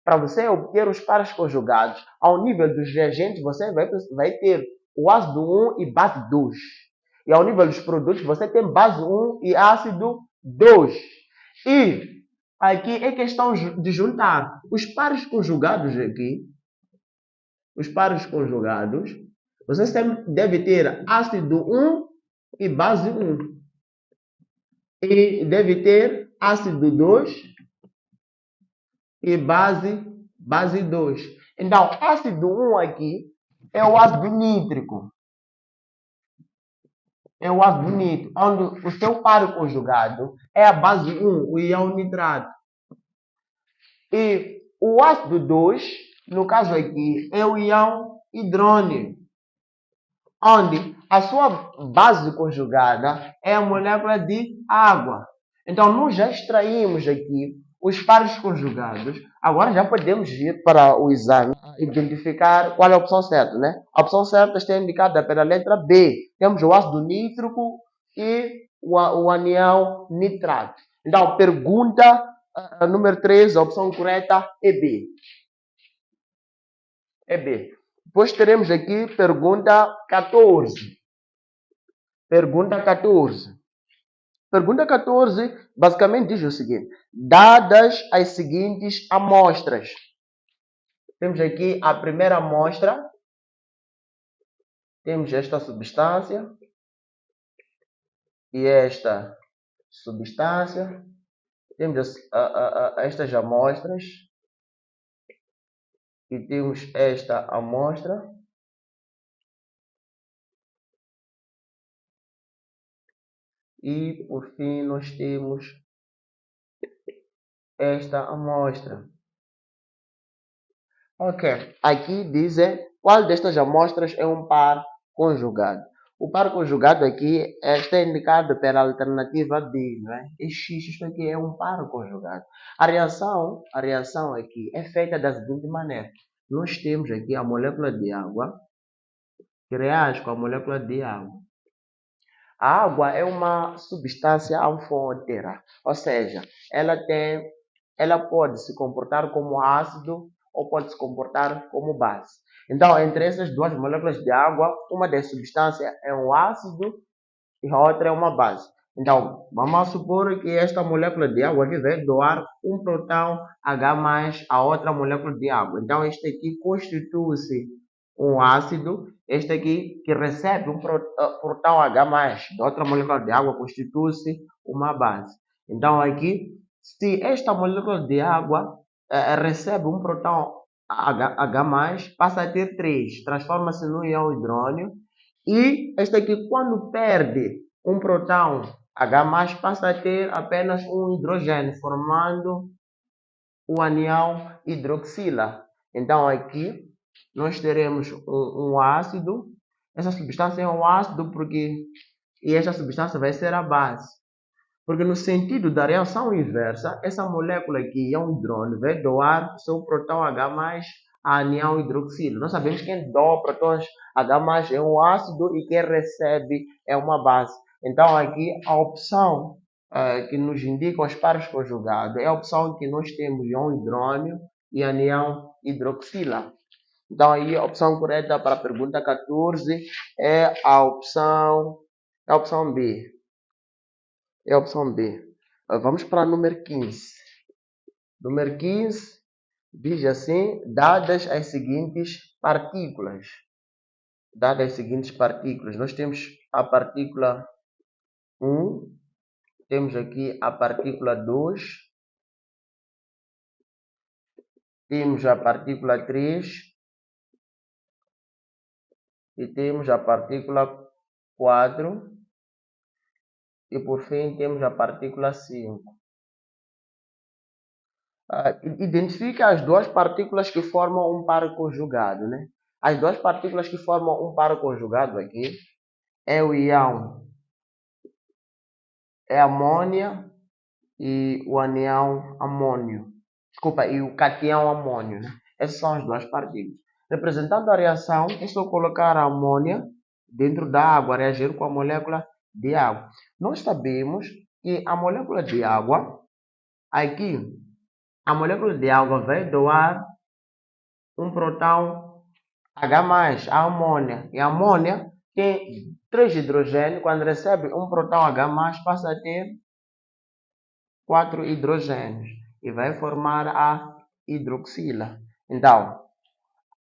para você obter os pares conjugados, ao nível dos reagentes, você vai ter o ácido 1 e base 2. E ao nível dos produtos, você tem base 1 e ácido 2. E aqui é questão de juntar os pares conjugados aqui. Os pares conjugados, você deve ter ácido 1 e base 1. E deve ter ácido 2 e base 2. Então, ácido 1 aqui é o ácido nítrico. É o ácido nítrico, onde o seu par conjugado é a base 1, o íon nitrato. E o ácido 2, no caso aqui, é o íon hidrônio, onde a sua base conjugada é a molécula de água. Então, nós já extraímos aqui os pares conjugados. Agora já podemos ir para o exame identificar qual é a opção certa, né? A opção certa está indicada pela letra B. Temos o ácido nítrico e o anião nitrato. Então, pergunta número 3, a opção correta é B. É B. Depois teremos aqui pergunta 14. Pergunta 14. Pergunta 14 basicamente diz o seguinte: dadas as seguintes amostras. Temos aqui a primeira amostra. Temos esta substância e esta substância. Temos estas amostras e temos esta amostra. E, por fim, nós temos esta amostra. Ok. Aqui diz qual destas amostras é um par conjugado. O par conjugado aqui está indicado pela alternativa B, não é? E X, isto aqui é um par conjugado. A reação aqui é feita da seguinte maneira. Nós temos aqui a molécula de água que reage com a molécula de água. A água é uma substância anfótera, ou seja, ela pode se comportar como ácido ou pode se comportar como base. Então, entre essas duas moléculas de água, uma das substâncias é um ácido e a outra é uma base. Então, vamos supor que esta molécula de água aqui vai doar um próton H+ a outra molécula de água. Então, este aqui constitui-se um ácido. Este aqui que recebe um próton H+ da outra molécula de água constitui-se uma base. Então, aqui, se esta molécula de água recebe um próton H+, passa a ter 3, transforma-se no íon hidrônio. E este aqui, quando perde um próton H+, passa a ter apenas um hidrogênio, formando o anião hidroxila. Então, aqui, nós teremos um ácido. Essa substância é um ácido e esta substância vai ser a base. Porque no sentido da reação inversa, essa molécula aqui é um hidrônio, vai doar o seu próton H+ a anião hidroxila. Nós sabemos que quem doa prótons H+ é um ácido e quem recebe é uma base. Então, aqui a opção que nos indica os pares conjugados é a opção que nós temos íon hidrônio e anião hidroxila. Então, aí a opção correta para a pergunta 14 é a opção B. É a opção B. Vamos para o número 15. Número 15 diz assim: dadas as seguintes partículas. Dadas as seguintes partículas. Nós temos a partícula 1, temos aqui a partícula 2, temos a partícula 3 e temos a partícula 4 e por fim temos a partícula 5. Identifica as duas partículas que formam um par conjugado, né? As duas partículas que formam um par conjugado aqui é o íon, é amônia e o anião amônio. Desculpa, e o catião amônio, né? Essas são as duas partículas. Representando a reação, é só colocar a amônia dentro da água, reagir com a molécula de água. Nós sabemos que a molécula de água, aqui, a molécula de água vai doar um próton H+, a amônia. E a amônia tem 3 hidrogênios. Quando recebe um próton H+, passa a ter 4 hidrogênios. E vai formar a hidroxila. Então,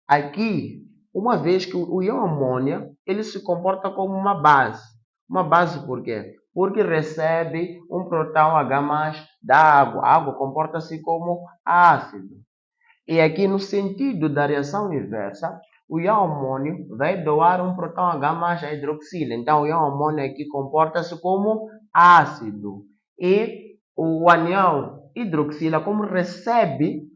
aqui, uma vez que o íon amônia, ele se comporta como uma base. Uma base por quê? Porque recebe um próton H+ da água. A água comporta-se como ácido. E aqui, no sentido da reação inversa, o íon amônio vai doar um próton H+ à hidroxila. Então, o íon amônio aqui comporta-se como ácido. E o anião hidroxila, como recebe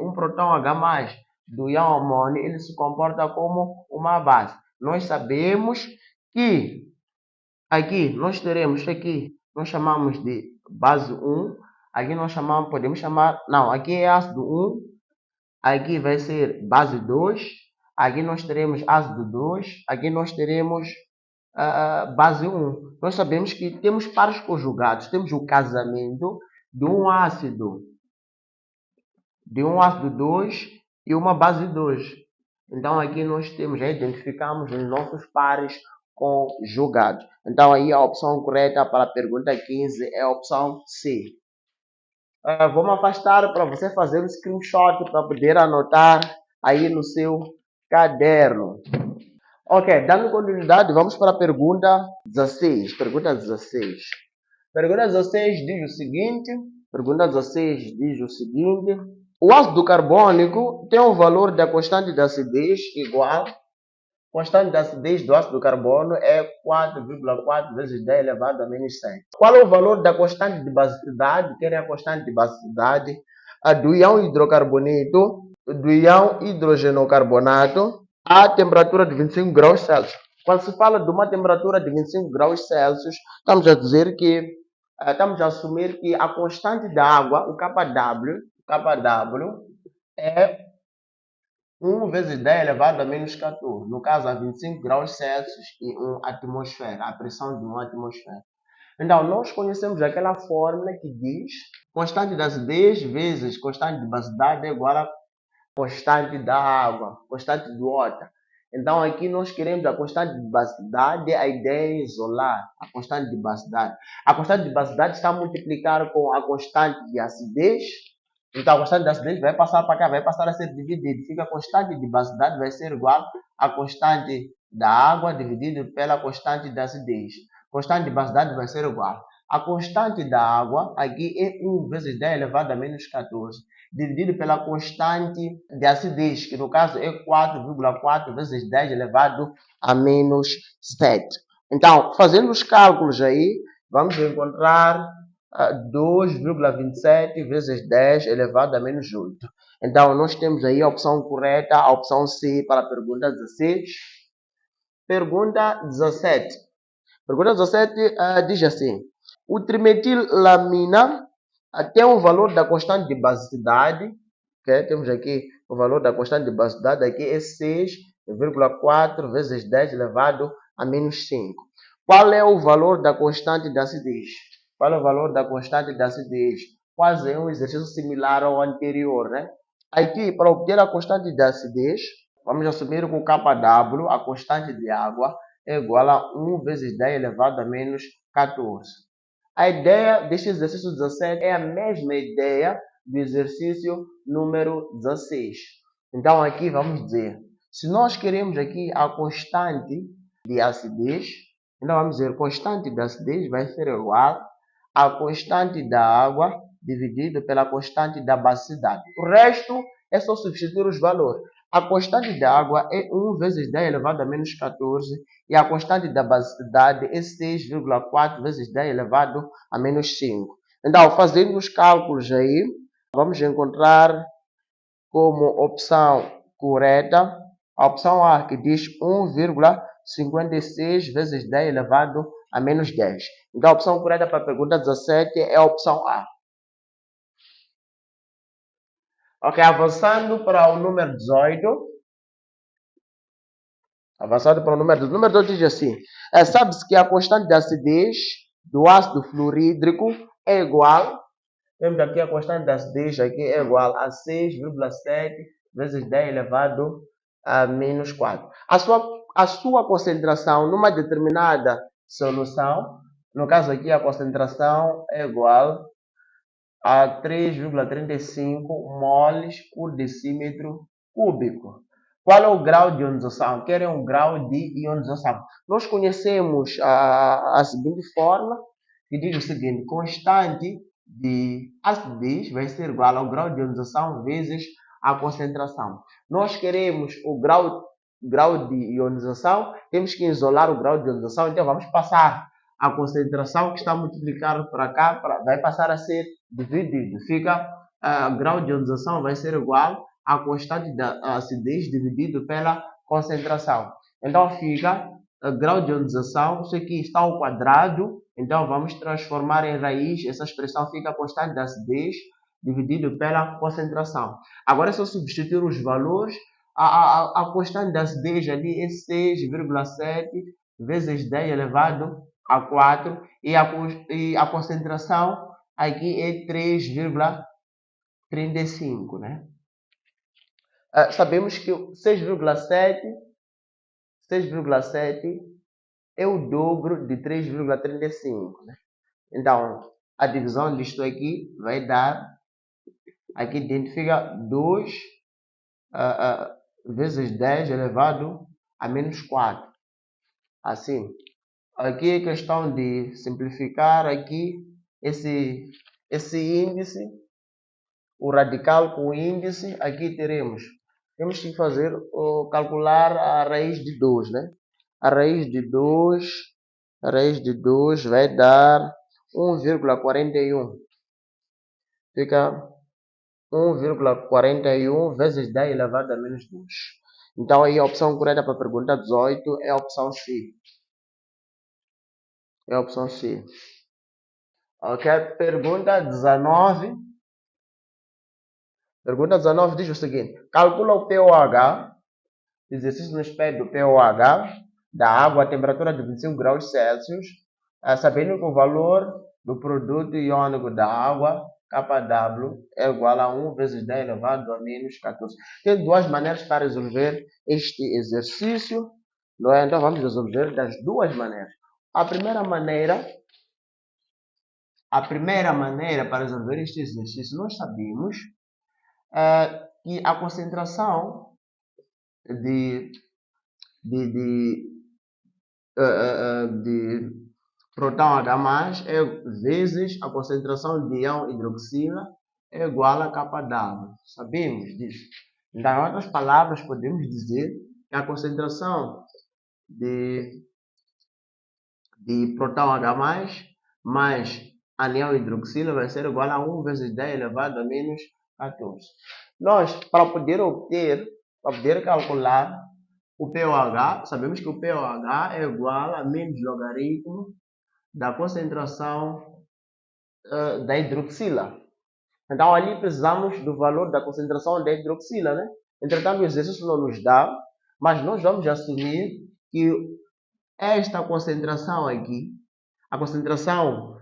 um próton H+ do íon amônio, ele se comporta como uma base. Nós sabemos que aqui nós teremos nós chamamos de base 1. Aqui nós podemos chamar, não, aqui é ácido 1. Aqui vai ser base 2. Aqui nós teremos ácido 2. Aqui nós teremos base 1. Nós sabemos que temos pares conjugados. Temos o casamento de um ácido 2 e uma base 2. Então, aqui nós já identificamos os nossos pares conjugados. Então, aí a opção correta para a pergunta 15 é a opção C. Vou me afastar para você fazer um screenshot para poder anotar aí no seu caderno. Ok, dando continuidade, vamos para a pergunta 16. Pergunta 16. Pergunta 16 diz o seguinte. O ácido carbônico tem um valor da constante de acidez igual. Constante de acidez do ácido carbono é 4,4 vezes 10 elevado a menos 100. Qual é o valor da constante de basicidade? Quem é a constante de basicidade? A do íon hidrocarboneto, do íon hidrogenocarbonato, a temperatura de 25 graus Celsius. Quando se fala de uma temperatura de 25 graus Celsius, estamos a assumir que a constante da água, o kW é 1 vezes 10 elevado a menos 14. No caso, a 25 graus Celsius e 1 atmosfera, a pressão de 1 atmosfera. Então, nós conhecemos aquela fórmula que diz constante de acidez vezes constante de basicidade é igual a constante da água, constante do water. Então, aqui nós queremos a constante de basicidade, a ideia é isolar a constante de basicidade. A constante de basicidade está a multiplicar com a constante de acidez. Então, a constante de acidez vai passar para cá, vai passar a ser dividida. Fica a constante de basicidade vai ser igual à constante da água dividido pela constante de acidez. Constante de basicidade vai ser igual. A constante da água aqui é 1 vezes 10 elevado a menos 14. Dividido pela constante de acidez, que no caso é 4,4 vezes 10 elevado a menos 7. Então, fazendo os cálculos aí, vamos encontrar 2,27 vezes 10 elevado a menos 8. Então, nós temos aí a opção correta, a opção C para a pergunta 16. Pergunta 17. Pergunta 17 diz assim. O trimetilamina tem um valor da constante de basicidade. Okay? Temos aqui o valor da constante de basicidade. Aqui é 6,4 vezes 10 elevado a menos 5. Qual é o valor da constante de acidez? Qual é o valor da constante de acidez? Quase é um exercício similar ao anterior, né? Aqui, para obter a constante de acidez, vamos assumir que o kW, a constante de água, é igual a 1 vezes 10 elevado a menos 14. A ideia deste exercício 17 é a mesma ideia do exercício número 16. Então, aqui vamos dizer, se nós queremos aqui a constante de acidez, então vamos dizer, constante de acidez vai ser igual a constante da água dividido pela constante da basicidade. O resto é só substituir os valores. A constante da água é 1 vezes 10 elevado a menos 14 e a constante da basicidade é 6,4 vezes 10 elevado a menos 5. Então, fazendo os cálculos aí, vamos encontrar como opção correta a opção A, que diz 1,56 vezes 10 elevado a menos 10. Então, a opção correta para a pergunta 17 é a opção A. Ok, avançando para o número 18. Avançando para o número 18. O número 18 diz assim: sabe-se que a constante de acidez do ácido fluorídrico é igual. Temos aqui a constante de acidez aqui é igual a 6,7 vezes 10 elevado a menos 4. A sua concentração numa determinada solução, no caso aqui a concentração é igual a 3,35 moles por decímetro cúbico. Qual é o grau de ionização? Querem um grau de ionização. Nós conhecemos a seguinte fórmula, que diz o seguinte: constante de acidez vai ser igual ao grau de ionização vezes a concentração. Nós queremos o grau de ionização, temos que isolar o grau de ionização, então vamos passar a concentração que está multiplicado para cá, vai passar a ser dividido. Fica, grau de ionização vai ser igual à constante da acidez dividido pela concentração. Então fica grau de ionização, isso aqui está ao quadrado, então vamos transformar em raiz, essa expressão fica a constante da acidez dividido pela concentração. Agora, se eu substituir os valores, a constante da acidez ali é 6,7 vezes 10 elevado a 4 e a concentração aqui é 3,35, né? Sabemos que 6,7 é o dobro de 3,35, né? Então, a divisão disto aqui vai dar, aqui dentro fica 2 vezes 10 elevado a menos 4. Assim, aqui é questão de simplificar aqui esse índice, o radical com o índice, aqui temos que fazer, calcular a raiz de 2, né? A raiz de 2 vai dar 1,41. Fica 1,41 vezes 10 elevado a menos 2. Então aí a opção correta para a pergunta 18 é a opção C. É a opção C. Ok, pergunta 19. Pergunta 19 diz o seguinte: calcula o pOH, exercício nos pede do pOH da água a temperatura de 25 graus Celsius, sabendo que o valor do produto iônico da água, KW, é igual a 1 vezes 10 elevado a menos 14. Tem duas maneiras para resolver este exercício, não é? Então vamos resolver das duas maneiras. A primeira maneira para resolver este exercício, nós sabemos que a concentração de, de, de, de próton H+, é vezes a concentração de íon hidroxila é igual a KW. Sabemos disso. Então, em outras palavras, podemos dizer que a concentração de próton H+, mais anião hidroxila vai ser igual a 1 vezes 10 elevado a menos 14. Nós, para poder calcular o pOH, sabemos que o pOH é igual a menos logaritmo da concentração da hidroxila. Então, ali precisamos do valor da concentração da hidroxila, né? Entretanto, o exercício não nos dá, mas nós vamos assumir que esta concentração aqui, a concentração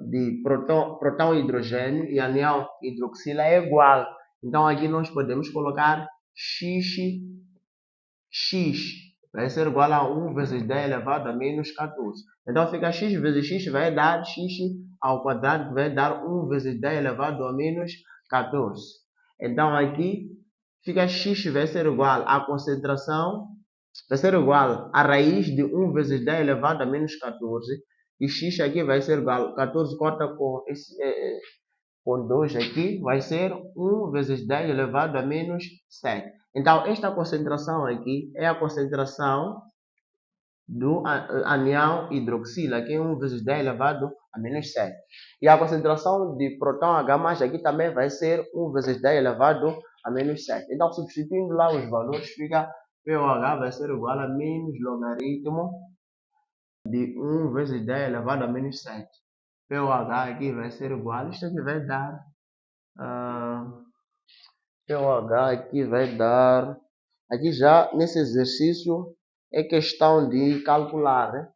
de próton hidrogênio e anião hidroxila é igual. Então, aqui nós podemos colocar x vai ser igual a 1 vezes 10 elevado a menos 14. Então, fica x vezes x vai dar x ao quadrado, que vai dar 1 vezes 10 elevado a menos 14. Então, aqui fica x vai ser igual à concentração, vai ser igual a raiz de 1 vezes 10 elevado a menos 14. E x aqui vai ser igual a 14 corta com 2 aqui, vai ser 1 vezes 10 elevado a menos 7. Então, esta concentração aqui é a concentração do anião hidroxila, que é 1 vezes 10 elevado a menos 7. E a concentração de próton H+, aqui também vai ser 1 vezes 10 elevado a menos 7. Então, substituindo lá os valores, fica pOH vai ser igual a menos logaritmo de 1 vezes 10 elevado a menos 7. pOH aqui vai ser igual, isto aqui vai dar pOH aqui vai dar... Aqui já, nesse exercício, é questão de calcular, né?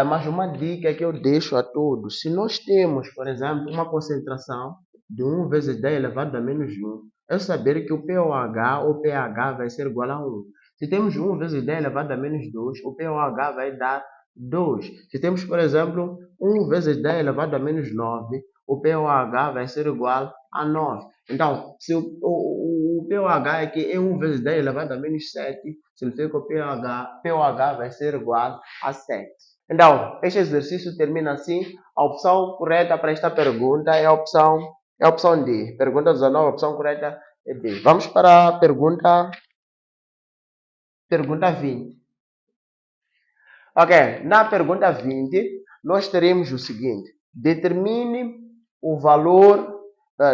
Mas uma dica que eu deixo a todos, se nós temos, por exemplo, uma concentração de 1 vezes 10 elevado a menos 1, é saber que o pOH ou pH vai ser igual a 1. Se temos 1 vezes 10 elevado a menos 2, o pOH vai dar 2. Se temos, por exemplo, 1 vezes 10 elevado a menos 9, o pOH vai ser igual a 9. Então, se o pOH aqui é 1 vezes 10 elevado a menos 7, significa que o pOH vai ser igual a 7. Então, este exercício termina assim. A opção correta para esta pergunta é a opção D. Pergunta 19, a opção correta é D. Vamos para a pergunta 20. Ok, na pergunta 20, nós teremos o seguinte. Determine o valor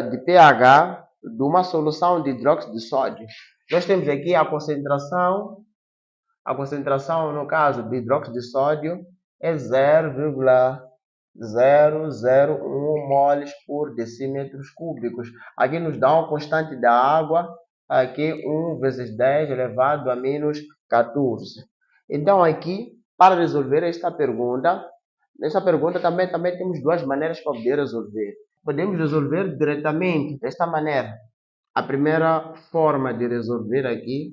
de pH de uma solução de hidróxido de sódio. Nós temos aqui a concentração, no caso de hidróxido de sódio, é 0,001 moles por decímetros cúbicos. Aqui nos dá uma constante da água, aqui 1 vezes 10 elevado a menos 14. Então aqui, para resolver esta pergunta, também temos duas maneiras para poder resolver. Podemos resolver diretamente desta maneira. A primeira forma de resolver aqui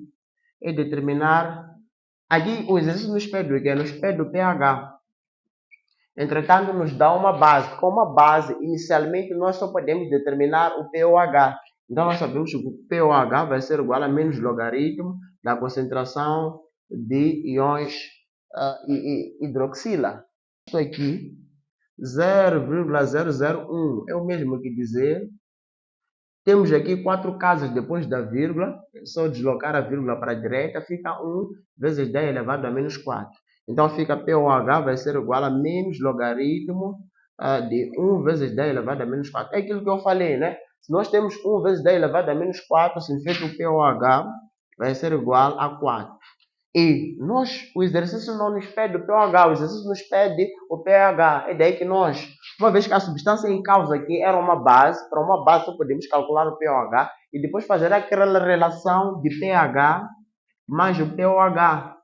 é determinar... Aqui o exercício nos pede o quê? Nos pede o pH. Entretanto, nos dá uma base. Com uma base, inicialmente, nós só podemos determinar o pOH. Então, nós sabemos que o pOH vai ser igual a menos logaritmo da concentração de íons hidroxila. Isso aqui, 0,001, é o mesmo que dizer... Temos aqui 4 casas depois da vírgula. É só deslocar a vírgula para a direita, fica 1 vezes 10 elevado a menos 4. Então, fica pOH vai ser igual a menos logaritmo de 1 vezes 10 elevado a menos 4. É aquilo que eu falei, né? Se nós temos 1 vezes 10 elevado a menos 4, significa que o pOH vai ser igual a 4. E o exercício não nos pede o pOH, o exercício nos pede o pH. É daí que nós, uma vez que a substância em causa aqui era uma base, para uma base só podemos calcular o pOH e depois fazer aquela relação de pH mais o pOH,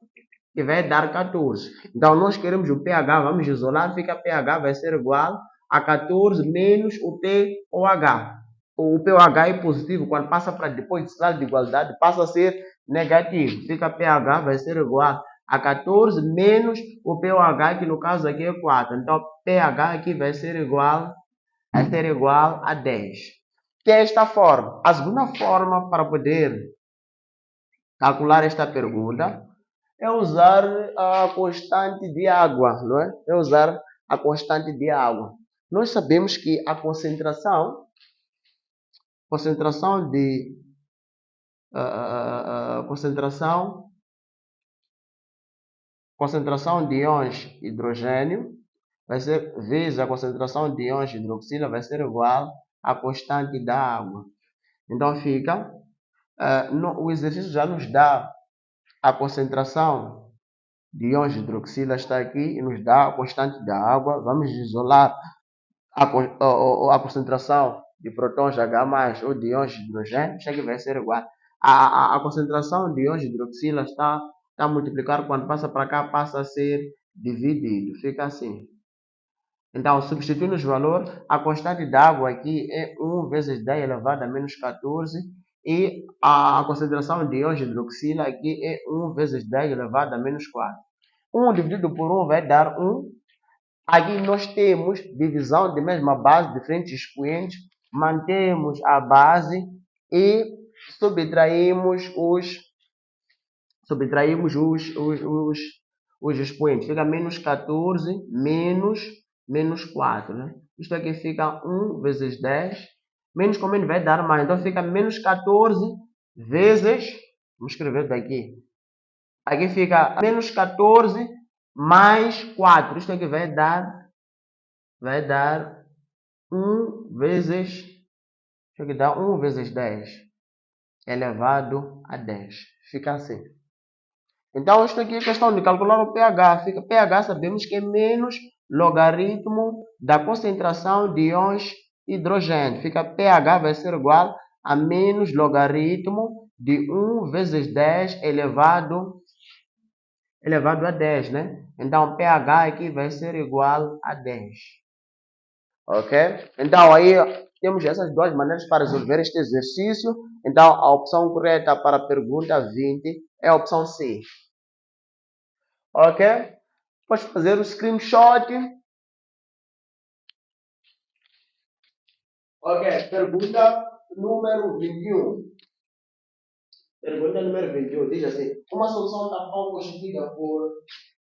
que vai dar 14. Então, nós queremos o pH, vamos isolar, fica pH vai ser igual a 14 menos o pOH. O pOH é positivo, quando passa para depois de sinal de igualdade, passa a ser negativo. Fica pH vai ser igual a 14 menos o pOH, que no caso aqui é 4. Então, pH aqui vai ser igual a 10. Que é esta forma. A segunda forma para poder calcular esta pergunta é usar a constante de água, não é? É usar a constante de água. Nós sabemos que a concentração de íons hidrogênio vai ser vezes a concentração de íons hidroxila vai ser igual à constante da água. Então fica, o exercício já nos dá a concentração de íons hidroxila, está aqui, e nos dá a constante da água. Vamos isolar a concentração de prótons H+, ou de íons de hidrogênio, isso aqui vai ser igual. A concentração de íons de hidroxila está a multiplicar, quando passa para cá, passa a ser dividido. Fica assim. Então, substituindo os valores, a constante de água aqui é 1 vezes 10 elevado a menos 14. E a concentração de íons de hidroxila aqui é 1 vezes 10 elevado a menos 4. 1 dividido por 1 vai dar 1. Aqui nós temos divisão de mesma base, diferentes expoentes, mantemos a base e subtraímos os expoentes. Fica menos 14 menos 4. Né? Isto aqui fica 1 vezes 10. Menos com menos vai dar mais. Então fica menos 14 vezes... Vamos escrever daqui. Aqui fica menos 14 mais 4. Isto aqui vai dar 1 vezes... Isso aqui dá 1 vezes 10 elevado a 10. Fica assim. Então, isto aqui é questão de calcular o pH. pH sabemos que é menos logaritmo da concentração de íons hidrogênio. Fica pH vai ser igual a menos logaritmo de 1 vezes 10 elevado a 10, né? Então, pH aqui vai ser igual a 10. Ok? Então, aí temos essas duas maneiras para resolver este exercício. Então, a opção correta para a pergunta 20 é a opção C. Ok? Podes fazer o screenshot. Ok, pergunta número 21. Pergunta número 21 diz assim: uma solução tampão constituída por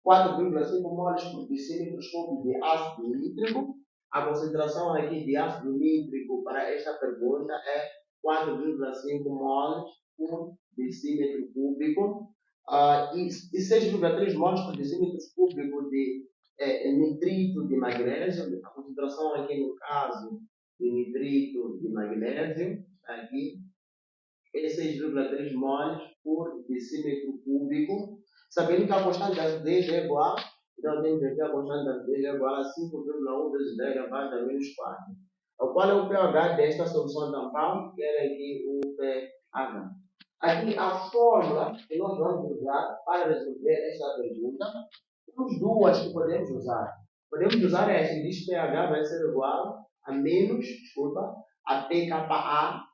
4,5 moles por decímetro cúbico de ácido nítrico. A concentração aqui de ácido nítrico para esta pergunta é 4,5 moles por decímetro cúbico e 6,3 moles por decímetro cúbico de nitrito de magnésio. A concentração aqui no caso de nitrito de magnésio, aqui é 6,3 moles por decímetro cúbico, sabendo que a constante da acidez é igual, então temos aqui a constante da acidez é igual a 5,1 vezes 10 elevado a menos 4. Qual é o pH desta solução tampão? Quero aqui o pH. Aqui a fórmula que nós vamos usar para resolver esta pergunta, temos duas que podemos usar. Podemos usar esta, que diz que pH vai ser igual a menos, a pKa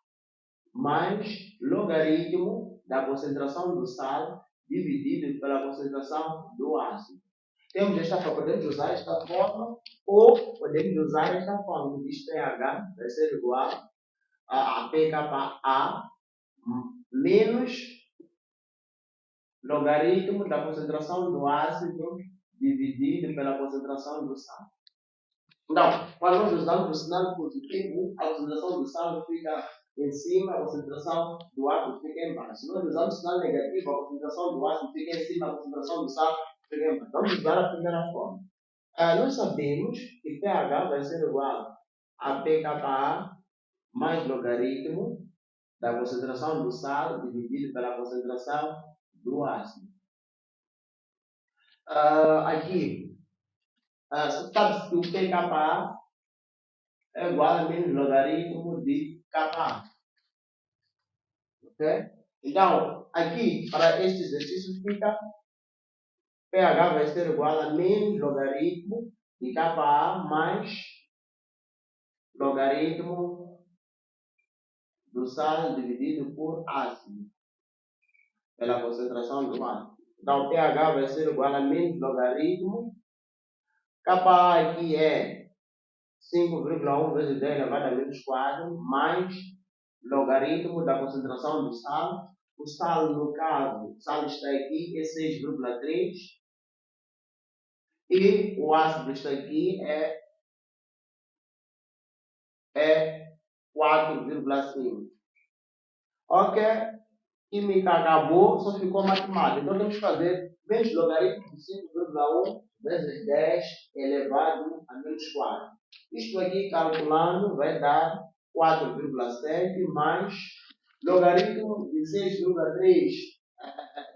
mais logaritmo da concentração do sal dividido pela concentração do ácido. Temos esta forma, podemos usar esta forma ou podemos usar esta forma, que diz pH vai ser igual a pKa menos logaritmo da concentração do ácido dividido pela concentração do sal. Então, quando nós usamos o sinal positivo, a concentração do sal fica em cima, a concentração do ácido fica embaixo. Se nós usamos o sinal negativo, a concentração do ácido fica em cima, a concentração do sal fica embaixo. Vamos usar a primeira forma. Nós sabemos que pH vai ser igual a pKa mais logaritmo da concentração do sal dividido pela concentração do ácido. Aqui, sabe que o pKa é igual a menos logaritmo de Ka. Ok? Então, aqui, para este exercício, fica pH vai ser igual a menos logaritmo de Ka mais logaritmo do sal dividido por ácido, pela concentração do ácido. Então, pH vai ser igual a menos logaritmo. Ka aqui é 5,1 vezes 10 elevado a menos 4, mais logaritmo da concentração do sal. O sal, no caso, o sal está aqui, é 6,3. E o ácido está aqui, é 4,5. Ok? Química acabou, só ficou matemática. Então temos que fazer menos logaritmo de 5,1 vezes 10 elevado a menos 4. Isto aqui, calculando, vai dar 4,7 mais logaritmo de 6,3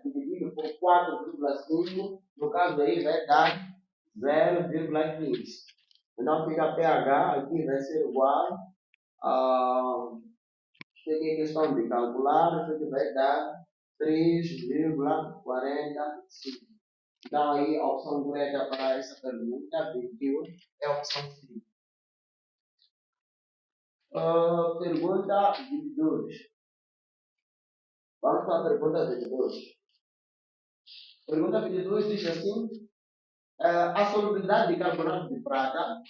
dividido por 4,5, no caso aí vai dar 0,15. Então fica pH aqui vai ser igual a. Isso aqui é questão de calcular, isso aqui vai dar 3,45. Então aí a opção correta para essa pergunta 21 é a opção C. Pergunta 22. Vamos para a pergunta 22. Pergunta 22 diz assim: a solubilidade de carbonato de prata,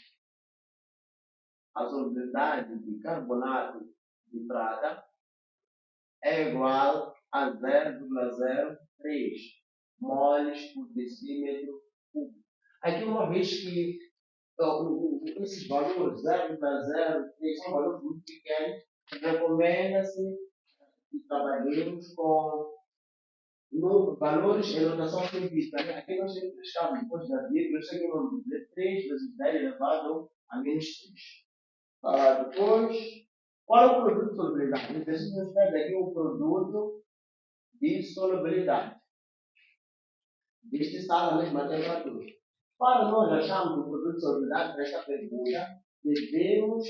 é igual a 0,03 moles por decímetro cúbico. Aqui, uma vez que esse valor 0,03 são valores muito pequenos, recomenda-se que trabalhemos com valores em notação científica. Aqui nós temos três casos depois da vírgula, isso aqui vamos dizer 3 vezes 10 elevado a menos 3. Depois, qual é o produto de solubilidade? O exercício nos pede aqui o produto de solubilidade deste sal à mesma temperatura. Para nós acharmos o produto de solubilidade para esta pergunta, devemos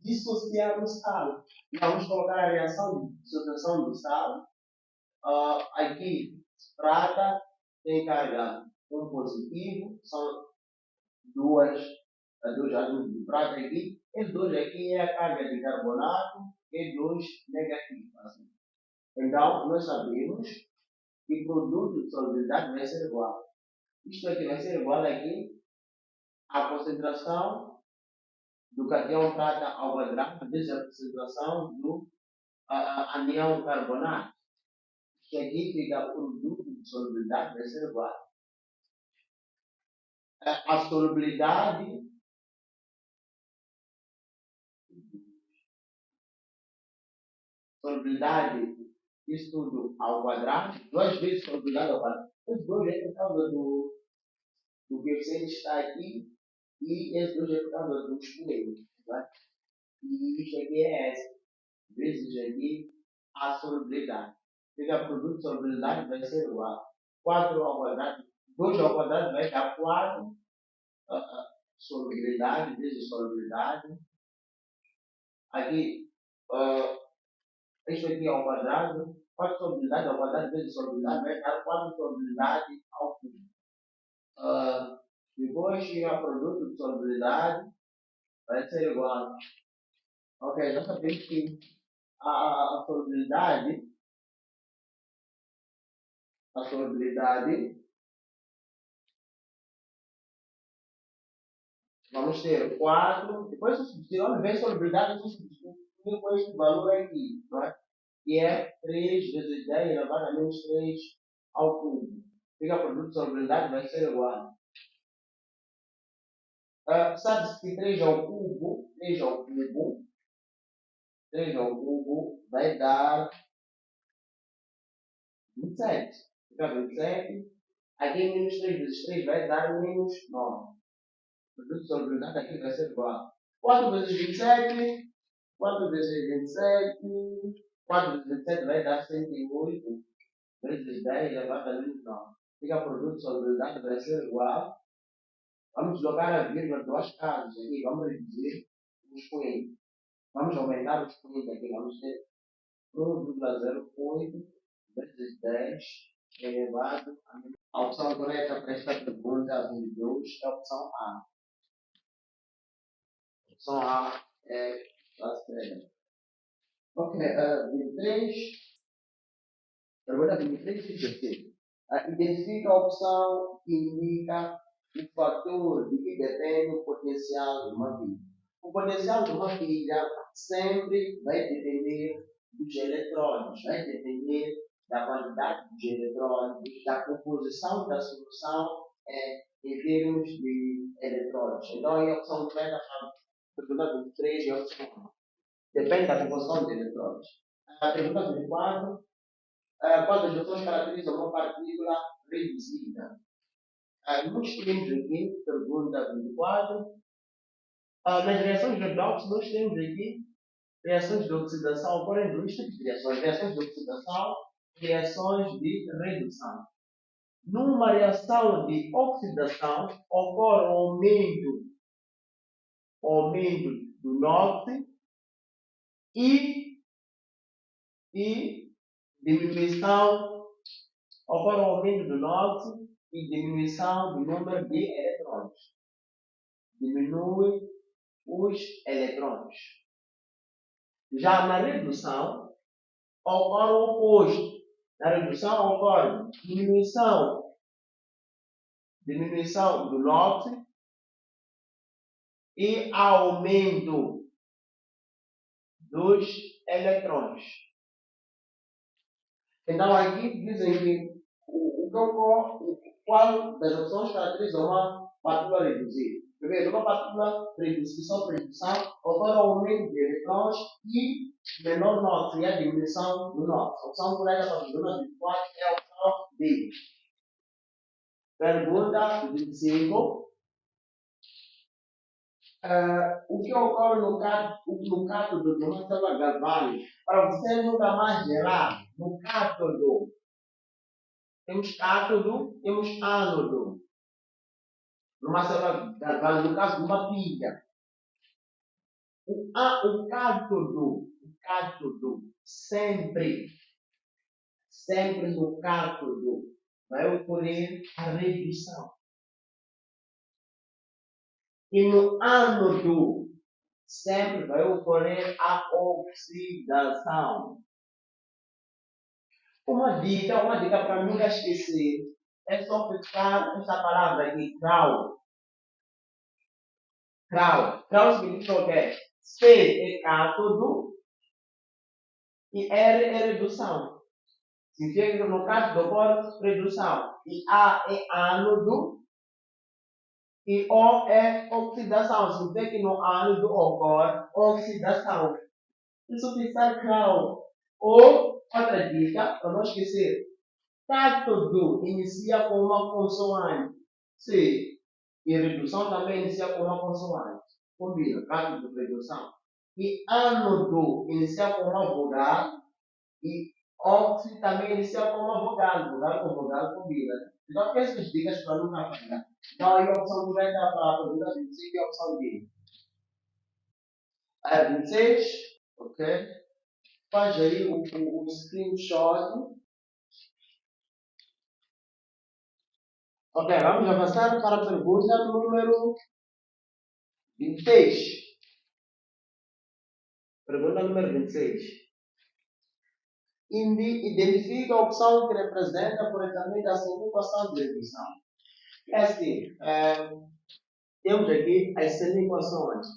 dissociar o sal. Vamos colocar a reação de dissociação do sal. Aqui, prata tem carga 1 positivo, são dois átomos de prata aqui. E2 aqui é a carga de carbonato, E2 negativo. Assim. Então, nós sabemos que o produto de solubilidade vai ser igual. Isto aqui vai ser igual aqui à concentração do cátion prata ao quadrado vezes a concentração do anião carbonato. Isto aqui fica o produto de solubilidade vai ser igual. A solubilidade, isso tudo ao quadrado, 2 vezes solubilidade ao quadrado. Os dois é por causa do coeficiente está aqui e esse 2 é por causa do espelho. Tá? E isto aqui é S, vezes aqui a solubilidade. Fica o produto de solubilidade vai ser igual. 4 ao quadrado, 2 ao quadrado vai dar 4, solubilidade vezes solubilidade. Aqui, isto aqui ao quadrado, 4 solubilidade ao quadrado vezes solubilidade vai dar 4 solubilidade ao cubo. Depois chega o produto de solubilidade, vai ser igual. Ok, já sabemos que a solubilidade, vamos ter 4, depois se vamos ver a solubilidade, vamos substituir com este valor aqui, não é? Que é 3 vezes 10 elevado a menos 3 ao cubo. Fica o produto de solubilidade, vai ser igual. Sabe-se que 3 ao cubo vai dar 27. Fica 27. Aqui menos 3 vezes 3 vai dar menos 9. O produto de solubilidade aqui vai ser igual. 4 vezes 27. 4 vezes 27. 4 vezes 27 vai dar 108. Vezes 10 elevado a menos 9. Fica o produto de solubilidade vai ser igual. Vamos jogar a vírgula duas casas aqui. Vamos reduzir os expoente. Vamos aumentar o expoente aqui. Vamos ter 1,08 vezes 10 elevado a menos. A opção correta para esta pergunta 22 é a opção A. A opção A é a certa. Ok, 23. Pergunta 23 e 16. Identifica a opção que indica o fator de que depende o potencial de uma pilha. O potencial de uma pilha sempre vai depender dos eletrônios, vai depender da quantidade dos eletrônicos, da composição da solução em termos de eletrônicos. Então, a opção correta para a pergunta 23 é a opção A. Depende da composição de eletrônicos. A pergunta 24. Quantas reações caracterizam uma partícula reduzida? Nós temos aqui, pergunta 24. Nas reações redox, nós temos aqui reações de oxidação. Ocorrem dois tipos de reações: reações de oxidação e reações de redução. Numa reação de oxidação, ocorre aumento do NOx e diminuição, ocorre aumento do NOx e diminuição do número de eletrônios. Diminui os eletrônios. Já na redução, ocorre o oposto. Na redução ocorre diminuição do NOx e aumento dos eletrônios. Então aqui dizem que qual das opções caracteriza uma partícula reduzida. Primeiro, uma partícula reduzida só por redução ocorre aumento de eletrões e menor NOx, e a diminuição do NOx. A opção correta para a pergunta 24 é a opção B. Pergunta 25. O que ocorre no cátodo de uma célula galvânica? Para você nunca mais gerar no cátodo. Temos cátodo, temos ânodo. Numa célula galvânica, no caso de uma pilha. O cátodo, sempre no cátodo vai ocorrer a redução. E no ânodo, sempre vai ocorrer a oxidação. Uma dica para nunca esquecer é só fixar esta palavra aqui, grau. Grau significa o quê? C é cátodo e R é redução. Significa que no caso do corpo, redução. E A é ánodo e O é oxidação. Significa que no ánodo ocorre oxidação. Isso fixar grau. Ou, outra dica, para não esquecer, cátodo inicia com uma consoante. C. E redução também inicia com uma consoante. Combina, cátodo e redução. E ánodo inicia com uma vogal. E óxido também inicia com uma vogal. Vogal com vogal combina. Então, essas dicas para nunca falhar. Então, aí a opção correta para a pergunta 25 é a opção D. A 26, ok? Faz aí o screenshot. Ok, vamos avançar para a pergunta número 26. Pergunta número 26. Identifica a opção que representa corretamente a segunda equação de redução. É assim, temos aqui as semi-equações.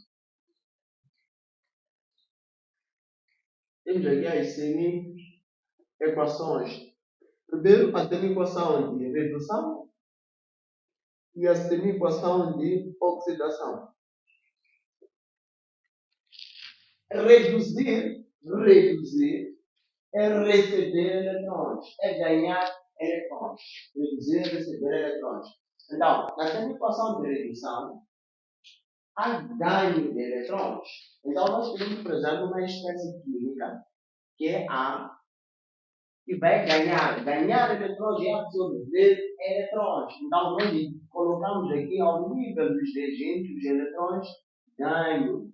Primeiro, a semi-equação de redução e a semi-equação de oxidação. Reduzir é receber eletrões, é ganhar eletrões. Reduzir é receber eletrões. Então, na semi-equação de redução, há ganho de eletrões. Então, nós temos, por exemplo, uma espécie química que é A, que vai ganhar eletrões e absorver eletrões. Então, nós colocamos aqui ao nível dos reagentes os eletrões ganho.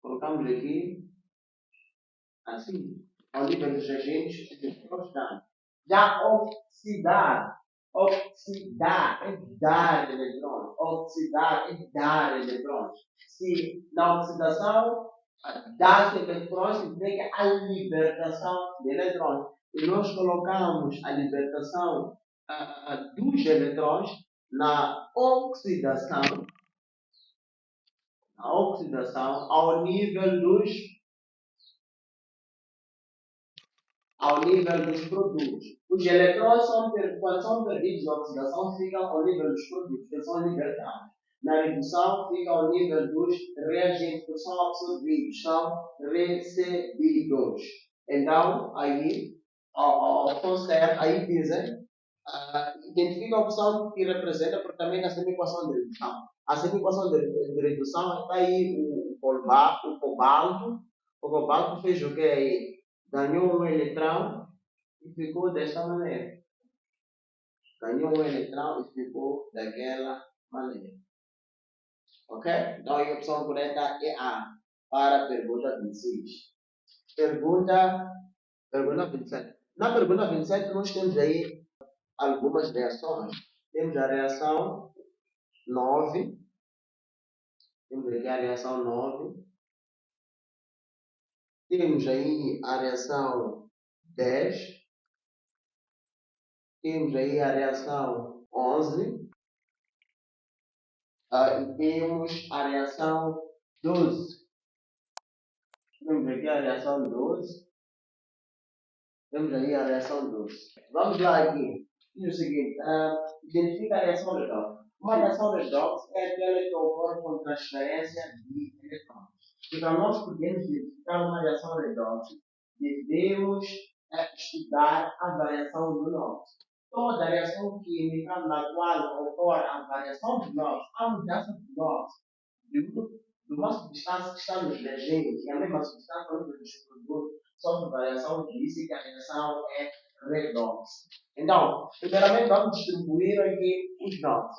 Colocamos aqui assim, ao nível dos reagentes, os eletrões ganho. Já oxidar é dar eletrões. Oxidar é dar eletrões. Se na oxidação dá-se eletrões, significa a libertação de eletrões. E nós colocamos a libertação dos eletrões na oxidação ao nível dos produtos. Os eletrões, quando são perdidos na oxidação, ficam ao nível dos produtos, que são libertados. Na redução, ficam ao nível dos reagentes, que são absorvidos, são recebidos. Então, aí, a opção certa, aí dizem, identifica a opção que representa, porque também a semi-equação de redução. A semi-equação de redução está aí o cobalto. O cobalto fez o que aí? Ganhou um eletrão e ficou desta maneira. Ganhou um eletrão e ficou daquela maneira. Ok? Então a opção correta é A para a pergunta 26. Pergunta 27. Na pergunta 27 nós temos aí algumas reações. Temos a reação 9. Temos aqui a reação 9. Temos aí a reação 10. Temos aí a reação 11. E temos a reação 12. Temos aqui a reação 12. Temos aí a reação 12. Vamos lá aqui. Diz o seguinte, identifica a reação redox. Uma reação redox é aquela que ocorre com transferência de eletrões. E para nós podermos identificar uma reação redox, devemos estudar a variação do NOx. Toda reação química na qual ocorre a variação do NOx, a mudança do NOx, de uma substância que está nos reagentes e a mesma substância onde nos produz, sofre variação que diz que a reação é redox. Então, primeiramente vamos distribuir aqui os NOx.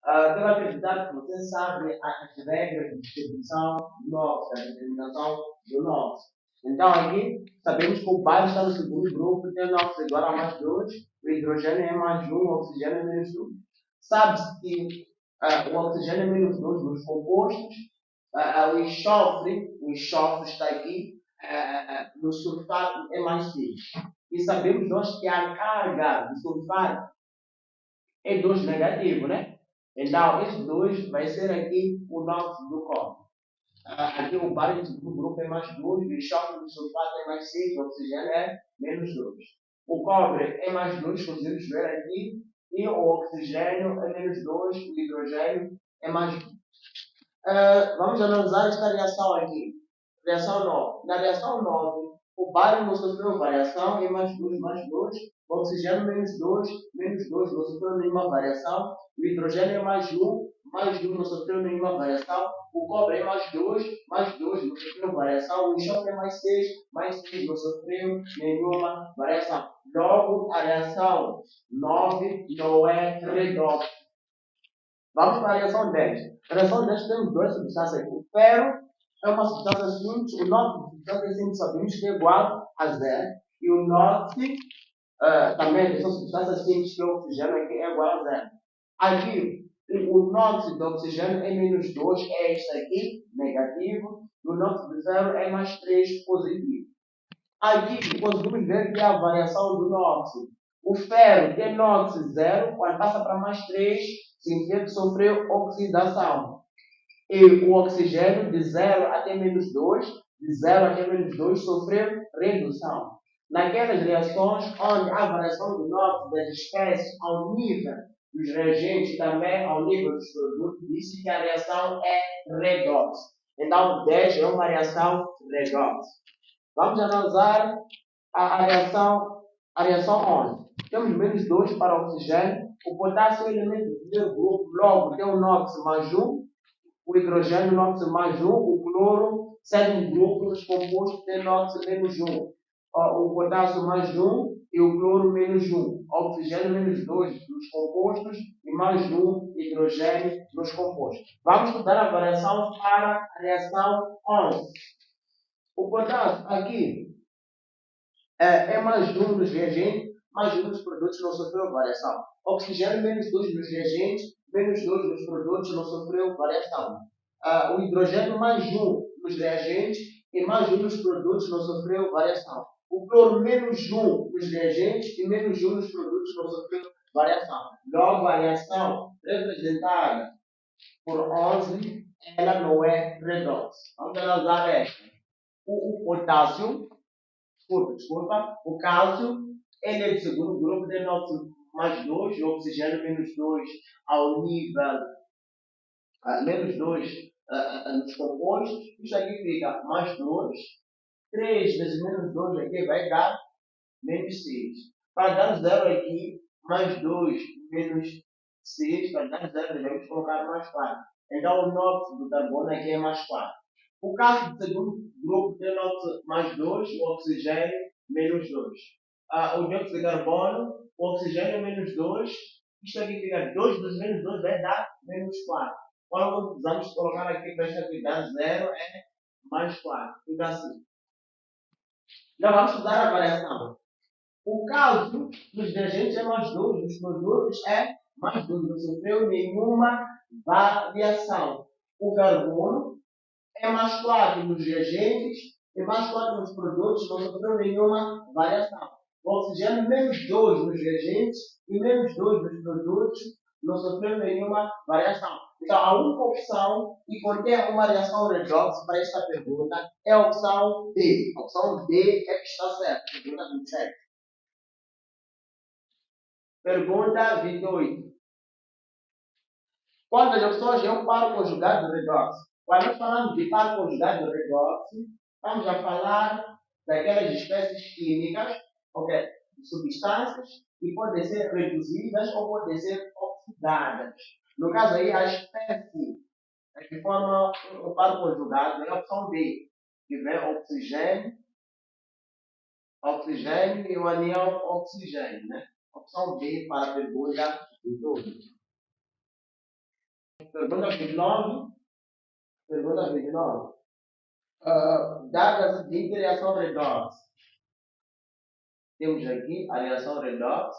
Tenho acreditado que você sabe as regras de distribuição do NOx, da determinação do NOx. Então, aqui, sabemos que o bário está no segundo grupo, tem o NOx igual a mais 2, o hidrogênio é mais 1, o oxigênio é menos 2. Sabe-se que o oxigênio é menos 2 nos compostos, o enxofre está aqui, no sulfato é mais 6. E sabemos nós que a carga do sulfato é 2 negativo, né? Então, esse 2 vai ser aqui o nosso do cobre. Aqui o bário do grupo é mais 2, o enxofre do sulfato é mais 6, o oxigênio é menos 2. O cobre é mais 2, conseguimos ver aqui, e o oxigênio é menos 2, o hidrogênio é mais 1. Vamos analisar esta reação aqui. Reação 9. Na reação 9, o bário não sofreu variação, e mais 2, mais 2. O oxigênio menos 2, menos 2, não sofreu nenhuma variação. O hidrogênio é mais 1, mais 1, não sofreu nenhuma variação. O cobre é mais 2, não sofreu variação. O enxofre é mais 6, não sofreu nenhuma variação. Logo, a reação 9 não é redox. Vamos para a reação 10. A reação 10 temos duas substâncias. O ferro é uma substância simples, o NOx é uma substância simples, sabemos que é igual a zero. E o NOx também são substâncias simples, que o oxigênio aqui é igual a zero. Aqui, o NOx do oxigênio é menos 2, é este aqui, negativo. E o NOx do ferro é mais 3, positivo. Aqui, conseguimos ver que é a variação do NOx. O ferro tem NOx 0, quando passa para mais 3, significa que sofreu oxidação. E o oxigênio, de 0 até menos 2, de 0 até menos 2, sofreu redução. Naquelas reações onde a variação do NOx das espécies ao nível dos reagentes e também ao nível dos produtos, disse que a reação é redox. Então, 10 é uma reação redox. Vamos analisar a reação 11. Temos menos 2 para o oxigênio. O potássio é o elemento do primeiro grupo, logo tem o NOx mais 1, o hidrogênio NOx mais 1, o cloro, segundo grupo, nos compostos tem NOx menos 1. O potássio mais 1 e o cloro menos 1. O oxigênio menos 2 nos compostos e mais 1 hidrogênio nos compostos. Vamos estudar a variação para a reação 11. O potássio aqui é mais 1 nos reagentes, mais 1 nos produtos, não sofreu variação. Oxigênio, menos 2 nos reagentes, menos 2 nos produtos, não sofreu variação. O hidrogênio, mais 1 nos reagentes e mais 1 nos produtos, não sofreu variação. O cloro, menos 1 nos reagentes e menos 1 nos produtos, não sofreu variação. Logo, a reação representada por 11, ela não é redox. Vamos analisar esta. O potássio, desculpa, o cálcio, ele é do segundo grupo, tem NOx mais 2, o oxigênio menos 2 ao nível, menos 2 nos compostos. Isto aqui fica mais 2, 3 vezes menos 2 aqui vai dar menos 6. Para dar 0 aqui, mais 2 menos 6, para dar 0 devemos colocar mais 4. Então o NOx do carbono aqui é mais 4. O cálcio do segundo grupo tem NOx mais 2, o oxigênio menos 2. O dióxido de carbono, o oxigênio menos 2. Isto aqui fica 2 dos menos 2 vai dar menos 4. Quando vamos colocar aqui para esta aqui dar 0 é mais 4. Fica assim. Já vamos estudar a variação. O cálcio dos reagentes é mais 2, dos produtos é mais 2. Não sofreu nenhuma variação. O carbono é mais 4 nos reagentes e mais 4 nos produtos, não sofreu nenhuma variação. O oxigênio, menos 2 nos reagentes e menos 2 nos produtos, não sofreu nenhuma variação. Então, a única opção que contém uma reação redox para esta pergunta é a opção D. A opção D é que está certa. Pergunta 27. Pergunta 28. Qual das opções é um par conjugado redox? Quando nós falamos de par conjugado redox, estamos a falar daquelas espécies químicas, okay, de substâncias que podem ser reduzidas ou podem ser oxidadas. No caso aí, a espécie que forma o par conjugado é a opção B, que vem oxigênio e o anel oxigênio. Né? Opção B para a pergunta de todos. Pergunta 29. Pergunta 29. Dada a seguinte reação redox. Temos aqui a reação redox.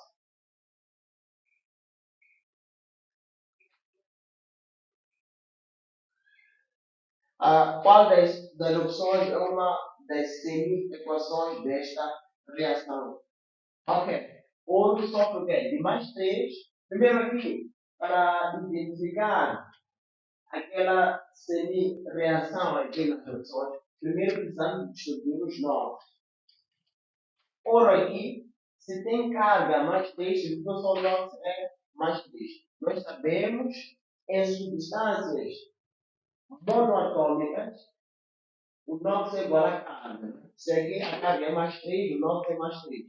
Qual das opções é uma das semi-equações desta reação? Ok. Ouro sofre o quê? De mais 3. Primeiro aqui, para identificar aquela semi-reação aqui nas opções, primeiro precisamos distribuir os nomes. Ouro aqui, se tem carga mais 3, a distribuição do nomes é mais 3. Nós sabemos em substâncias monoatômicas, o NOx é igual a carga. Se aqui a carga é mais 3, o NOx é mais 3.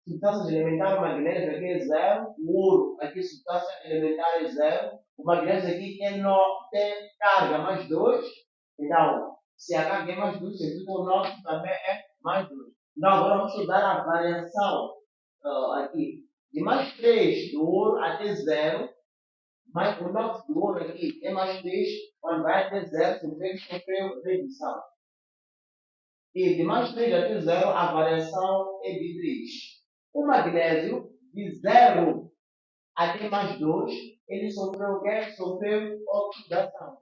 Substância elementar, o magnésio aqui é 0, o ouro aqui, substância elementar é 0, o magnésio aqui tem carga mais 2, então, se a carga é mais 2, significa o NOx também é mais 2. Então, agora vamos estudar a variação aqui, de mais 3 do ouro até 0, mas o NOx do ouro aqui é mais 3, quando vai até 0, significa que sofreu redução. E de mais 3 até 0, a variação é de 3. O magnésio, de 0 até mais 2, ele sofreu o quê? Sofreu oxidação.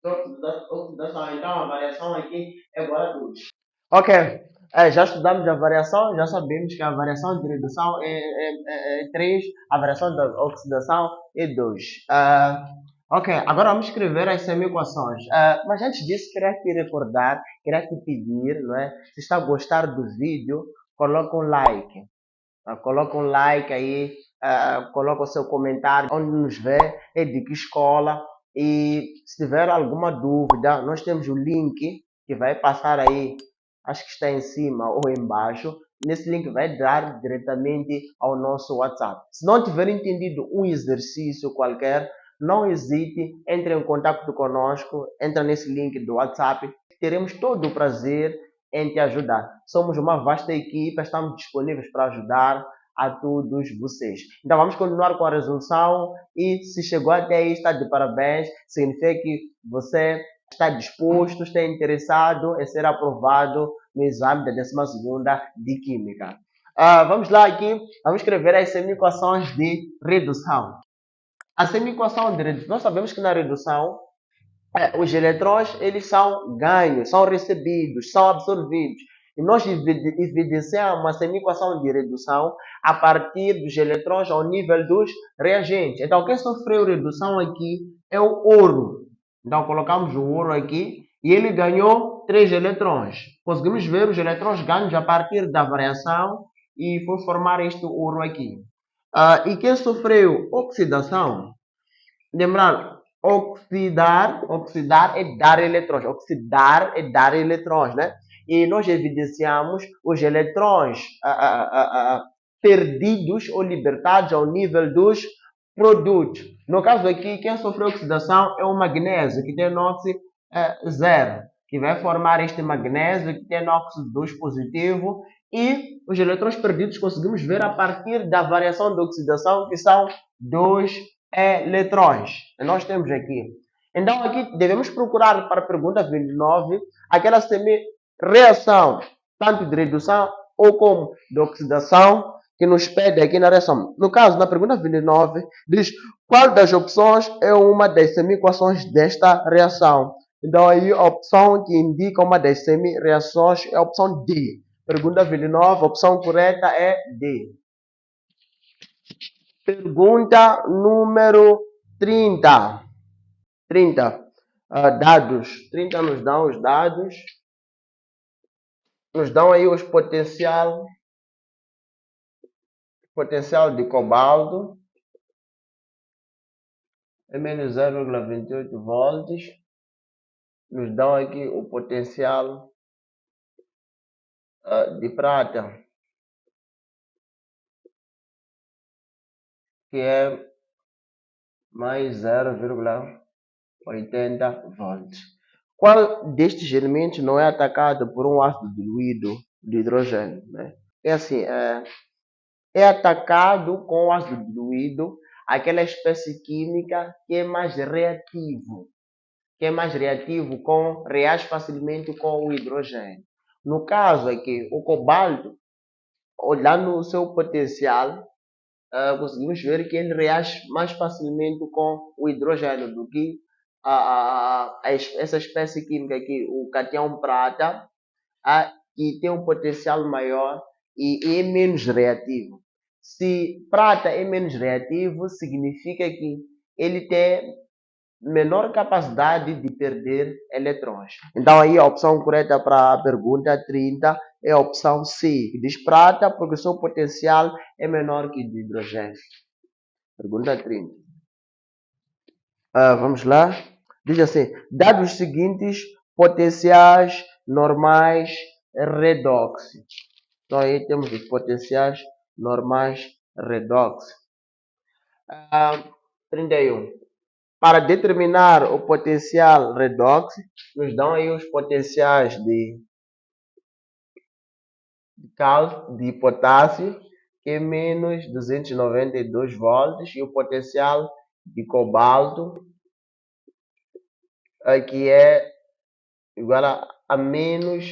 Oxidação. Então, a variação aqui é igual a 2. Ok. Já estudamos a variação, já sabemos que a variação de redução é 3, a variação da oxidação é 2. Ok, agora vamos escrever as semi-equações. Mas antes disso, queria te recordar, queria te pedir, não é? Se está a gostar do vídeo, coloca um like. Coloca um like aí, coloca o seu comentário, onde nos vê, é de que escola. E se tiver alguma dúvida, nós temos o link que vai passar aí, acho que está em cima ou embaixo. Nesse link vai dar diretamente ao nosso WhatsApp. Se não tiver entendido um exercício qualquer, não hesite, entre em contato conosco, entra nesse link do WhatsApp. Teremos todo o prazer em te ajudar. Somos uma vasta equipe, estamos disponíveis para ajudar a todos vocês. Então vamos continuar com a resolução e se chegou até aí está de parabéns, significa que você está disposto, está interessado em ser aprovado no exame da 12ª de Química. Vamos lá aqui, vamos escrever as semi-equações de redução. A semi-equação de redução, nós sabemos que na redução os eletrões eles são ganhos, são recebidos, são absorvidos. E nós evidenciamos uma semi-equação de redução a partir dos eletrões ao nível dos reagentes. Então, quem sofreu redução aqui é o ouro. Então, colocamos o ouro aqui e ele ganhou 3 eletrões. Conseguimos ver os eletrões ganhos a partir da variação e foi formar este ouro aqui. E quem sofreu oxidação, lembrar, oxidar é dar eletrões. Oxidar é dar eletrões, né? E nós evidenciamos os eletrões perdidos ou libertados ao nível dos produtos. No caso aqui, quem sofreu oxidação é o magnésio, que tem NOx 0, que vai formar este magnésio, que tem NOx 2 positivo, e os eletrões perdidos conseguimos ver a partir da variação de oxidação, que são 2 eletrões. Nós temos aqui. Então, aqui devemos procurar para a pergunta 29 aquela semi-reação, tanto de redução ou como de oxidação, que nos pede aqui na reação. No caso, na pergunta 29, diz qual das opções é uma das semi-equações desta reação. Então, aí a opção que indica uma das semi-reações é a opção D. Pergunta 29, a opção correta é D. Pergunta número 30. 30. Dados. 30 nos dão os dados. Nos dão aí os potencial de cobalto é menos 0,28 volts. Nos dão aqui o potencial de prata, que é mais 0,80 volts. Qual destes elementos não é atacado por um ácido diluído de hidrogênio? Né? É assim, é atacado com o ácido diluído aquela espécie química que é mais reativo reage facilmente com o hidrogênio. No caso aqui, o cobalto, olhando o seu potencial, conseguimos ver que ele reage mais facilmente com o hidrogênio do que essa espécie química aqui, o cátion prata, que tem um potencial maior e é menos reativo. Se prata é menos reativo, significa que ele tem menor capacidade de perder eletrões. Então aí a opção correta para a pergunta 30 é a opção C, que diz prata porque o seu potencial é menor que o de hidrogênio. Pergunta 30. Vamos lá. Diz assim, dados os seguintes potenciais normais redox. Então aí temos os potenciais normais redox. 31. Para determinar o potencial redox, nos dão aí os potenciais de cálcio, de potássio, que é menos 292 volts, e o potencial de cobalto, que é igual a menos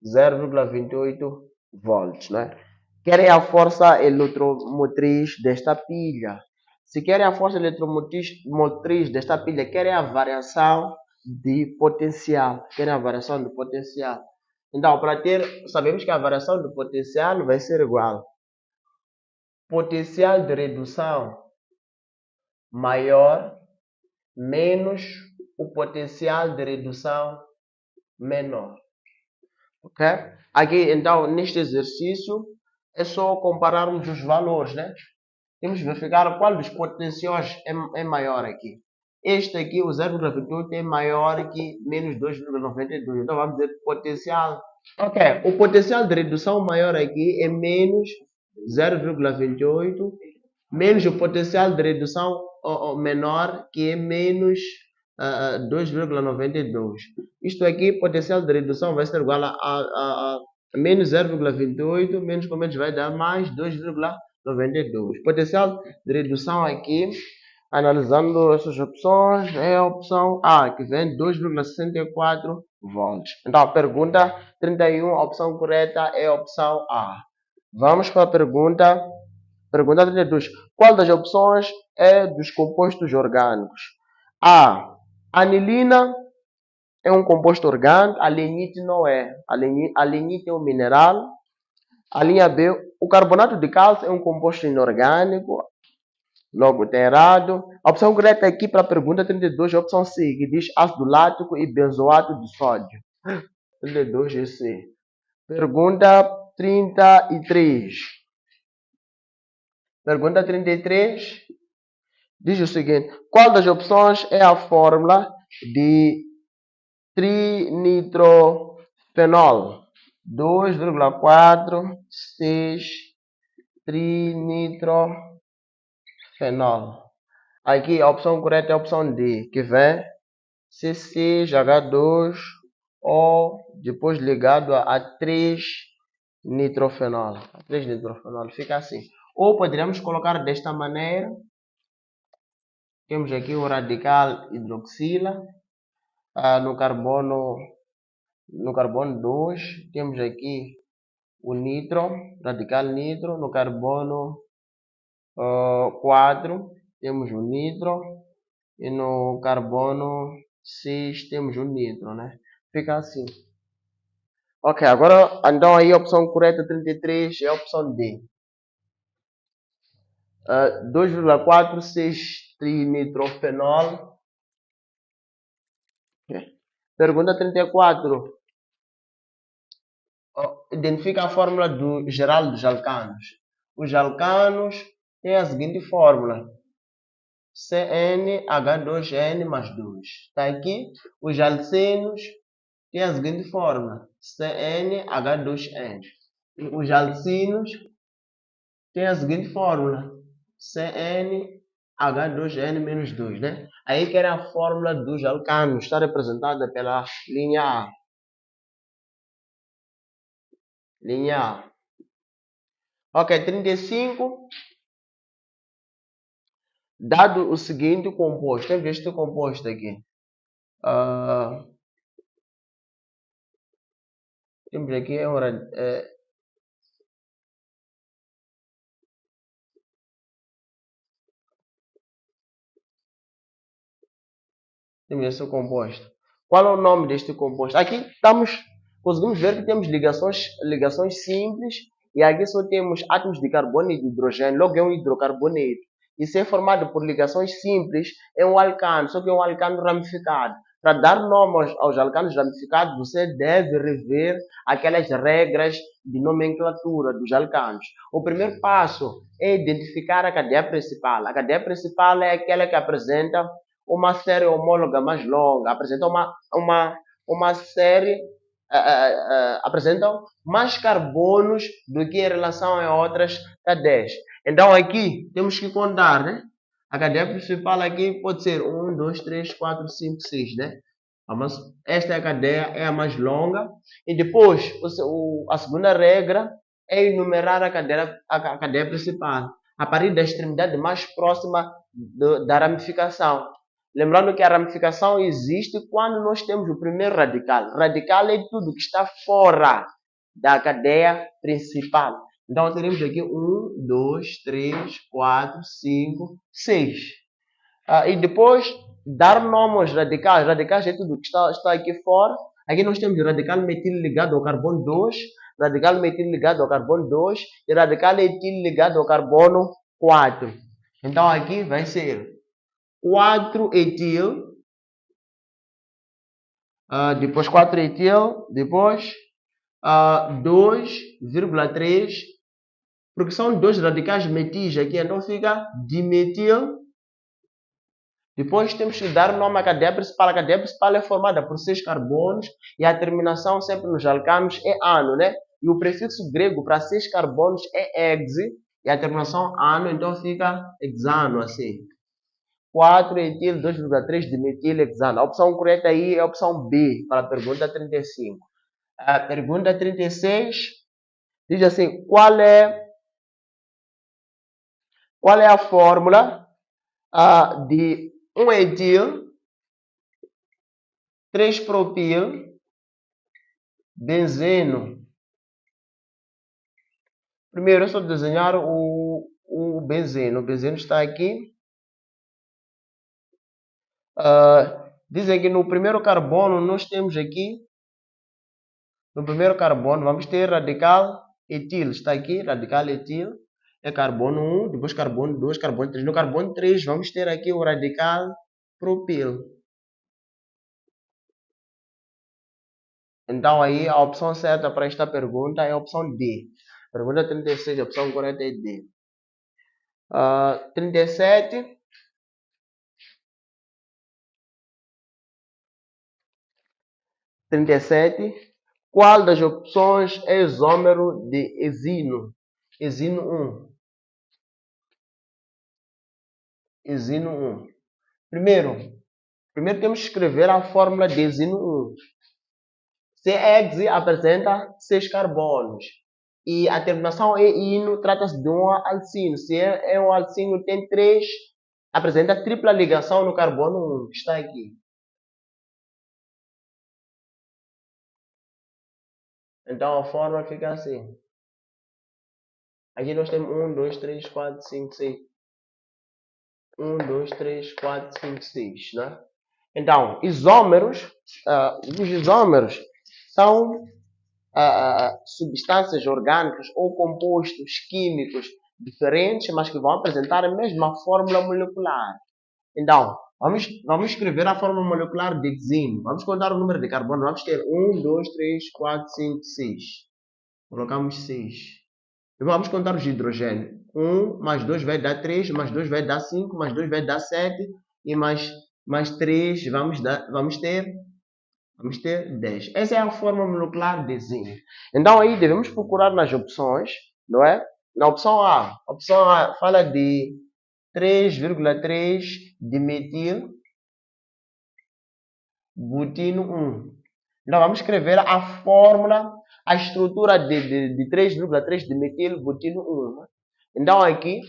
0,28 volts, né? Querem a força eletromotriz desta pilha. Se querem a força eletromotriz desta pilha, querem a variação de potencial. Querem a variação de potencial. Então, sabemos que a variação do potencial vai ser igual. Potencial de redução maior menos o potencial de redução menor. Ok? Aqui, então, neste exercício, é só compararmos os valores, né? Temos que verificar qual dos potenciais é maior aqui. Este aqui, o 0,28, é maior que menos 2,92. Então, vamos dizer potencial. Ok, o potencial de redução maior aqui é menos 0,28, menos o potencial de redução menor, que é menos 2,92. Isto aqui, potencial de redução vai ser igual a menos 0,28, menos com menos vai dar mais 2,92. Potencial de redução aqui, analisando essas opções, é a opção A, que vem 2,64 volts. Então, a pergunta 31, a opção correta é a opção A. Vamos para a pergunta 32. Qual das opções é dos compostos orgânicos? A. Anilina é um composto orgânico, a lignite não é. A lignite é um mineral. A linha B, o carbonato de cálcio é um composto inorgânico. Logo, está errado. A opção correta aqui para a pergunta 32 é a opção C, que diz ácido lático e benzoato de sódio. 32 é C. Pergunta 33. Pergunta 33 diz o seguinte: qual das opções é a fórmula de trinitrofenol? 2,46 trinitrofenol. Aqui a opção correta é a opção D, que vem CCH2O depois ligado a 3-nitrofenol. 3-nitrofenol fica assim. Ou poderíamos colocar desta maneira. Temos aqui o radical hidroxila. No carbono 2, temos aqui o nitro, radical nitro. No carbono 4, temos o nitro. E no carbono 6, temos o nitro, né? Fica assim. Ok, agora, então aí a opção correta 33 é a opção D. 2,46 trinitrofenol. Pergunta 34. Identifica a fórmula geral dos alcanos. Os alcanos têm a seguinte fórmula: CnH2n mais 2. Está aqui. Os alcenos têm a seguinte fórmula: CnH2n. Os alcinos têm a seguinte fórmula: CnH2n menos 2, né? Aí que era a fórmula dos alcanos, está representada pela linha A. Linha A. Ok, 35. Dado o seguinte composto, temos este composto aqui. Temos aqui temos esse composto. Qual é o nome deste composto? Aqui conseguimos ver que temos ligações simples e aqui só temos átomos de carbono e de hidrogênio, logo é um hidrocarboneto. Isso é formado por ligações simples, é um alcano, só que é um alcano ramificado. Para dar nome aos alcanos ramificados, você deve rever aquelas regras de nomenclatura dos alcanos. O primeiro passo é identificar a cadeia principal. A cadeia principal é aquela que apresenta uma série homóloga mais longa, apresenta uma série, apresentam mais carbonos do que em relação a outras cadeias. Então aqui temos que contar, né? A cadeia principal aqui pode ser 1, 2, 3, 4, 5, 6, né? Mas esta é a cadeia, é a mais longa. E depois, a segunda regra é enumerar a cadeia principal a partir da extremidade mais próxima da ramificação. Lembrando que a ramificação existe quando nós temos o primeiro radical. Radical é tudo que está fora da cadeia principal. Então, teremos aqui 1, 2, 3, 4, 5, 6. E depois, dar nome aos radicais. Radicais é tudo que está aqui fora. Aqui nós temos radical metil ligado ao carbono 2, radical metil ligado ao carbono 2 e radical etil ligado ao carbono 4. Então, aqui vai ser 4-etil, depois 4-etil, depois 2,3, porque são dois radicais metis aqui, então fica dimetil. Depois temos que dar o nome à cadeia principal. A cadeia principal é formada por 6 carbonos e a terminação sempre nos alcanos é ano, né? E o prefixo grego para 6 carbonos é exe e a terminação ano, então fica hexano assim. 4-etil, 2,3 dimetilhexano. A opção correta aí é a opção B para a pergunta 35. A pergunta 36 diz assim: qual é a fórmula de 1-etil, 3-propil, benzeno? Primeiro é só desenhar o benzeno. O benzeno está aqui. Dizem que no primeiro carbono nós temos aqui, no primeiro carbono vamos ter radical etil, está aqui, radical etil, é carbono 1, depois carbono 2, carbono 3. No carbono 3 vamos ter aqui o radical propil. Então aí a opção certa para esta pergunta é a opção D. Pergunta 36, a opção correta é D. 37. Qual das opções é isômero de exino? Exino 1. Exino 1. Primeiro temos que escrever a fórmula de exino 1. Se exe apresenta 6 carbonos e a terminação é ino, trata-se de um alcino. Se é um alcino, tem 3, apresenta tripla ligação no carbono 1, que está aqui. Então a fórmula fica assim. Aqui nós temos 1, 2, 3, 4, 5, 6. 1, 2, 3, 4, 5, 6, né? Então, isômeros, os isômeros são substâncias orgânicas ou compostos químicos diferentes, mas que vão apresentar a mesma fórmula molecular. Então, vamos escrever a fórmula molecular de hexino. Vamos contar o número de carbono. Vamos ter 1, 2, 3, 4, 5, 6. Colocamos 6. E vamos contar os de hidrogênio. 1 mais 2 vai dar 3, mais 2 vai dar 5, mais 2 vai dar 7, e mais 3 vamos ter 10. Essa é a fórmula molecular de zinco. Então aí devemos procurar nas opções, não é? Na opção A fala de 3,3 dimetil butino 1. Então vamos escrever a fórmula, a estrutura de 3,3 dimetil butino 1. Então aqui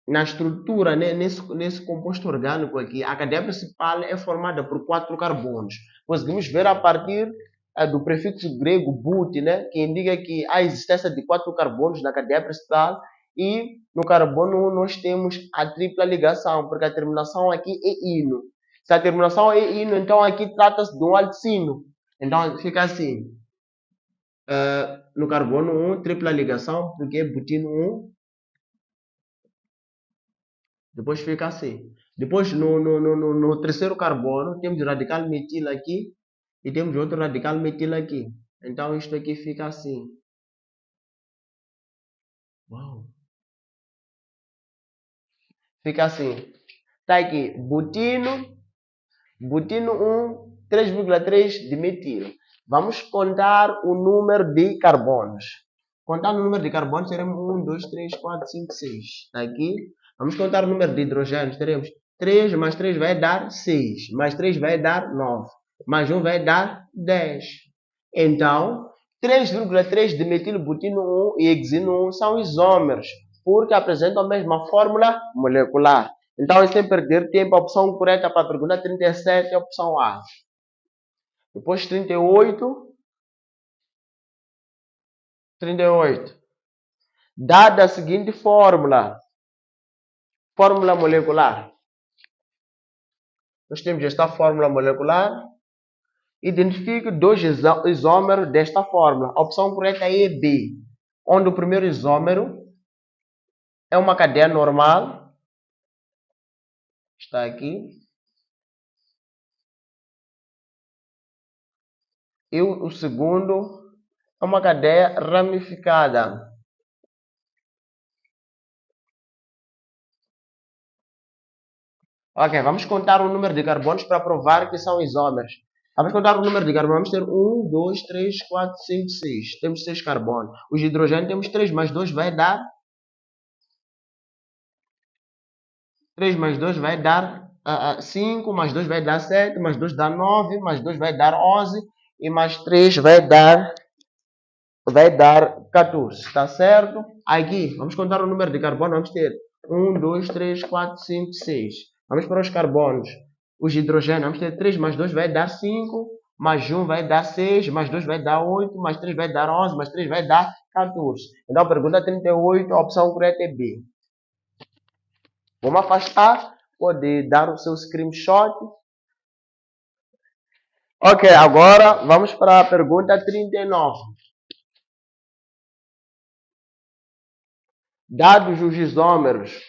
na estrutura, né, nesse composto orgânico aqui, a cadeia principal é formada por 4 carbonos. Conseguimos ver a partir do prefixo grego but, né, que indica que há a existência de 4 carbonos na cadeia principal, e no carbono 1 nós temos a tripla ligação, porque a terminação aqui é ino. Se a terminação é ino, então aqui trata-se de um alcino. Então fica assim. No carbono 1, tripla ligação, porque é butino 1. Depois fica assim. Depois, no terceiro carbono, temos radical metila aqui e temos outro radical metila aqui. Então, isto aqui fica assim. Uau! Fica assim. Está aqui, butino 1, 3,3 de metilo. Vamos contar o número de carbonos. Contando o número de carbonos, teremos 1, 2, 3, 4, 5, 6. Está aqui. Vamos contar o número de hidrogênios. Teremos 3 mais 3 vai dar 6. Mais 3 vai dar 9. Mais 1 vai dar 10. Então, 3,3 de metilbutino 1 e hexino 1 são isómeros, porque apresentam a mesma fórmula molecular. Então, sem perder tempo, a opção correta para a pergunta 37 é a opção A. Depois 38. Dada a seguinte fórmula molecular. Nós temos esta fórmula molecular. Identifique 2 isômeros desta fórmula. A opção correta é B, onde o primeiro isômero é uma cadeia normal. Está aqui. E o segundo é uma cadeia ramificada. Ok, vamos contar o número de carbonos para provar que são isómeros. Vamos contar o número de carbonos. Vamos ter 1, 2, 3, 4, 5, 6. Temos 6 carbonos. Os de hidrogênio temos 3 mais 2 vai dar... 3 mais 2 vai dar 5, mais 2 vai dar 7, mais 2 dá 9, mais 2 vai dar 11, e mais 3 vai dar 14. Está certo? Aqui, vamos contar o número de carbono. Vamos ter 1, 2, 3, 4, 5, 6. Vamos para os carbonos. Os de hidrogênio, vamos ter 3 mais 2 vai dar 5, mais 1 vai dar 6, mais 2 vai dar 8, mais 3 vai dar 11, mais 3 vai dar 14. Então, a pergunta 38, a opção correta é B. Vamos afastar. Pode dar o seu screenshot. Ok, agora vamos para a pergunta 39. Dados os isômeros.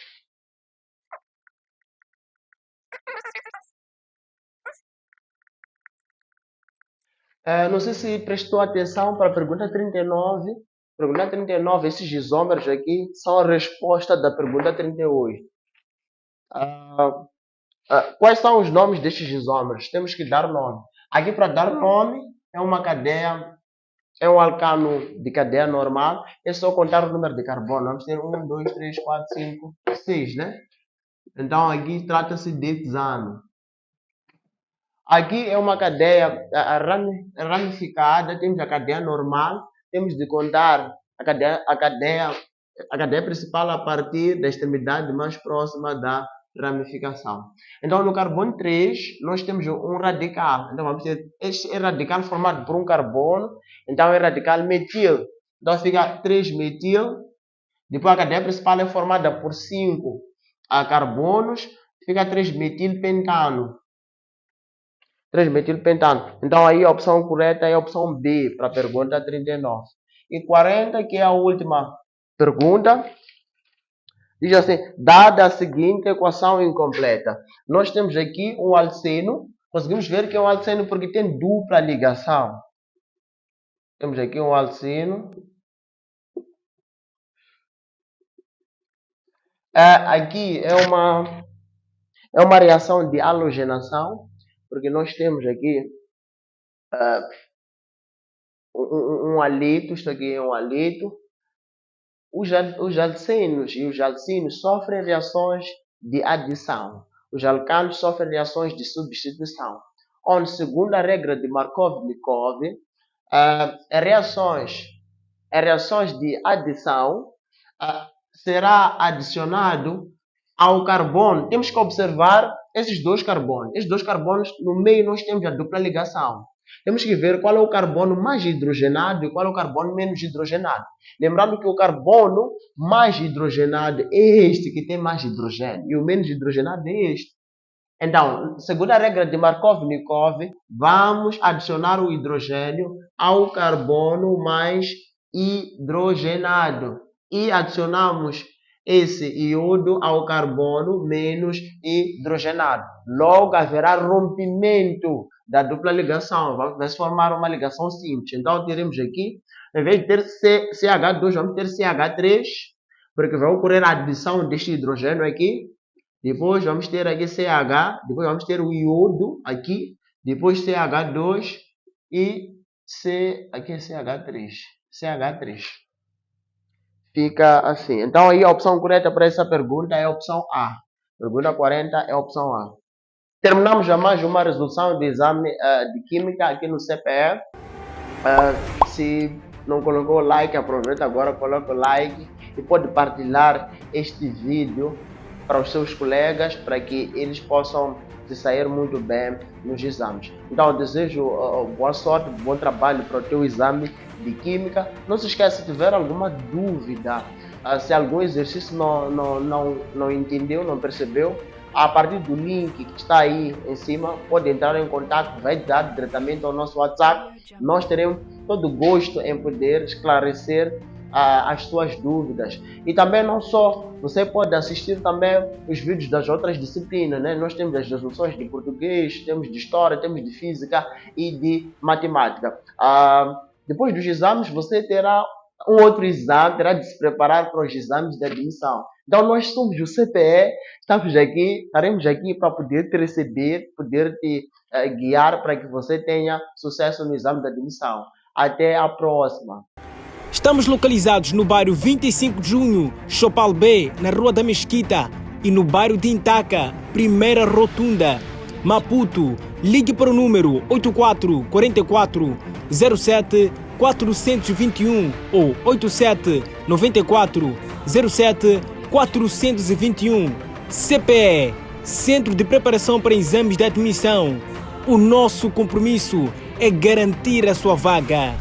Não sei se prestou atenção para a pergunta 39. Pergunta 39, esses isômeros aqui são a resposta da pergunta 38. Quais são os nomes destes isômeros? Temos que dar nome. Aqui, para dar nome, é uma cadeia, é um alcano de cadeia normal. É só contar o número de carbono. Vamos ter 1, 2, 3, 4, 5, 6, né? Então, aqui trata-se de hexano. Aqui é uma cadeia ramificada. Temos a cadeia normal. Temos de contar a cadeia principal a partir da extremidade mais próxima da ramificação. Então, no carbono 3, nós temos um radical. Então, vamos ter este é radical formado por um carbono. Então, é radical metil. Então, fica 3-metil. Depois, a cadeia principal é formada por 5 carbonos. Fica 3-metilpentano. 3-metilpentano. Então, aí a opção correta é a opção B para a pergunta 39. E 40, que é a última pergunta, diz assim: dada a seguinte equação incompleta. Nós temos aqui um alceno. Conseguimos ver que é um alceno porque tem dupla ligação. Temos aqui um alceno. Aqui é uma reação de halogenação, porque nós temos aqui um halito. Isto aqui é um halito. Os alcenos e os alcinos sofrem reações de adição. Os alcanos sofrem reações de substituição. Onde, segundo a regra de Markov-Nikov, reações de adição será adicionado ao carbono. Temos que observar esses dois carbonos. Esses dois carbonos, no meio nós temos a dupla ligação. Temos que ver qual é o carbono mais hidrogenado e qual é o carbono menos hidrogenado. Lembrando que o carbono mais hidrogenado é este que tem mais hidrogênio e o menos hidrogenado é este. Então, segundo a regra de Markov-Nikov, vamos adicionar o hidrogênio ao carbono mais hidrogenado e adicionamos esse iodo ao carbono menos hidrogenado. Logo, haverá rompimento da dupla ligação. Vai se formar uma ligação simples. Então, teremos aqui, em vez de ter CH2, vamos ter CH3, porque vai ocorrer a adição deste hidrogênio aqui. Depois vamos ter aqui CH, depois vamos ter o iodo aqui, depois CH2 e aqui é CH3. CH3. Fica assim. Então aí a opção correta para essa pergunta é a opção A. Pergunta 40 é a opção A. Terminamos já mais uma resolução de exame de Química aqui no CPE. Se não colocou like, aproveita agora, coloca o like e pode partilhar este vídeo para os seus colegas, para que eles possam se sair muito bem nos exames. Então, eu desejo boa sorte, bom trabalho para o teu exame de Química. Não se esqueça, se tiver alguma dúvida, se algum exercício não entendeu, não percebeu, a partir do link que está aí em cima, pode entrar em contato, vai dar diretamente ao nosso WhatsApp. Nós teremos todo o gosto em poder esclarecer as suas dúvidas. E também não só, você pode assistir também os vídeos das outras disciplinas, né? Nós temos as resoluções de português, temos de história, temos de física e de matemática. Depois dos exames, você terá um outro exame, terá de se preparar para os exames de admissão. Então, nós somos o CPE, estaremos aqui para poder te receber, poder te guiar para que você tenha sucesso no exame de admissão. Até a próxima! Estamos localizados no bairro 25 de Junho, Chopal B, na Rua da Mesquita, e no bairro de Intaca, Primeira Rotunda, Maputo. Ligue para o número 84 44 07 421 ou 87 94 07 421. CPE, Centro de Preparação para Exames de Admissão. O nosso compromisso é garantir a sua vaga.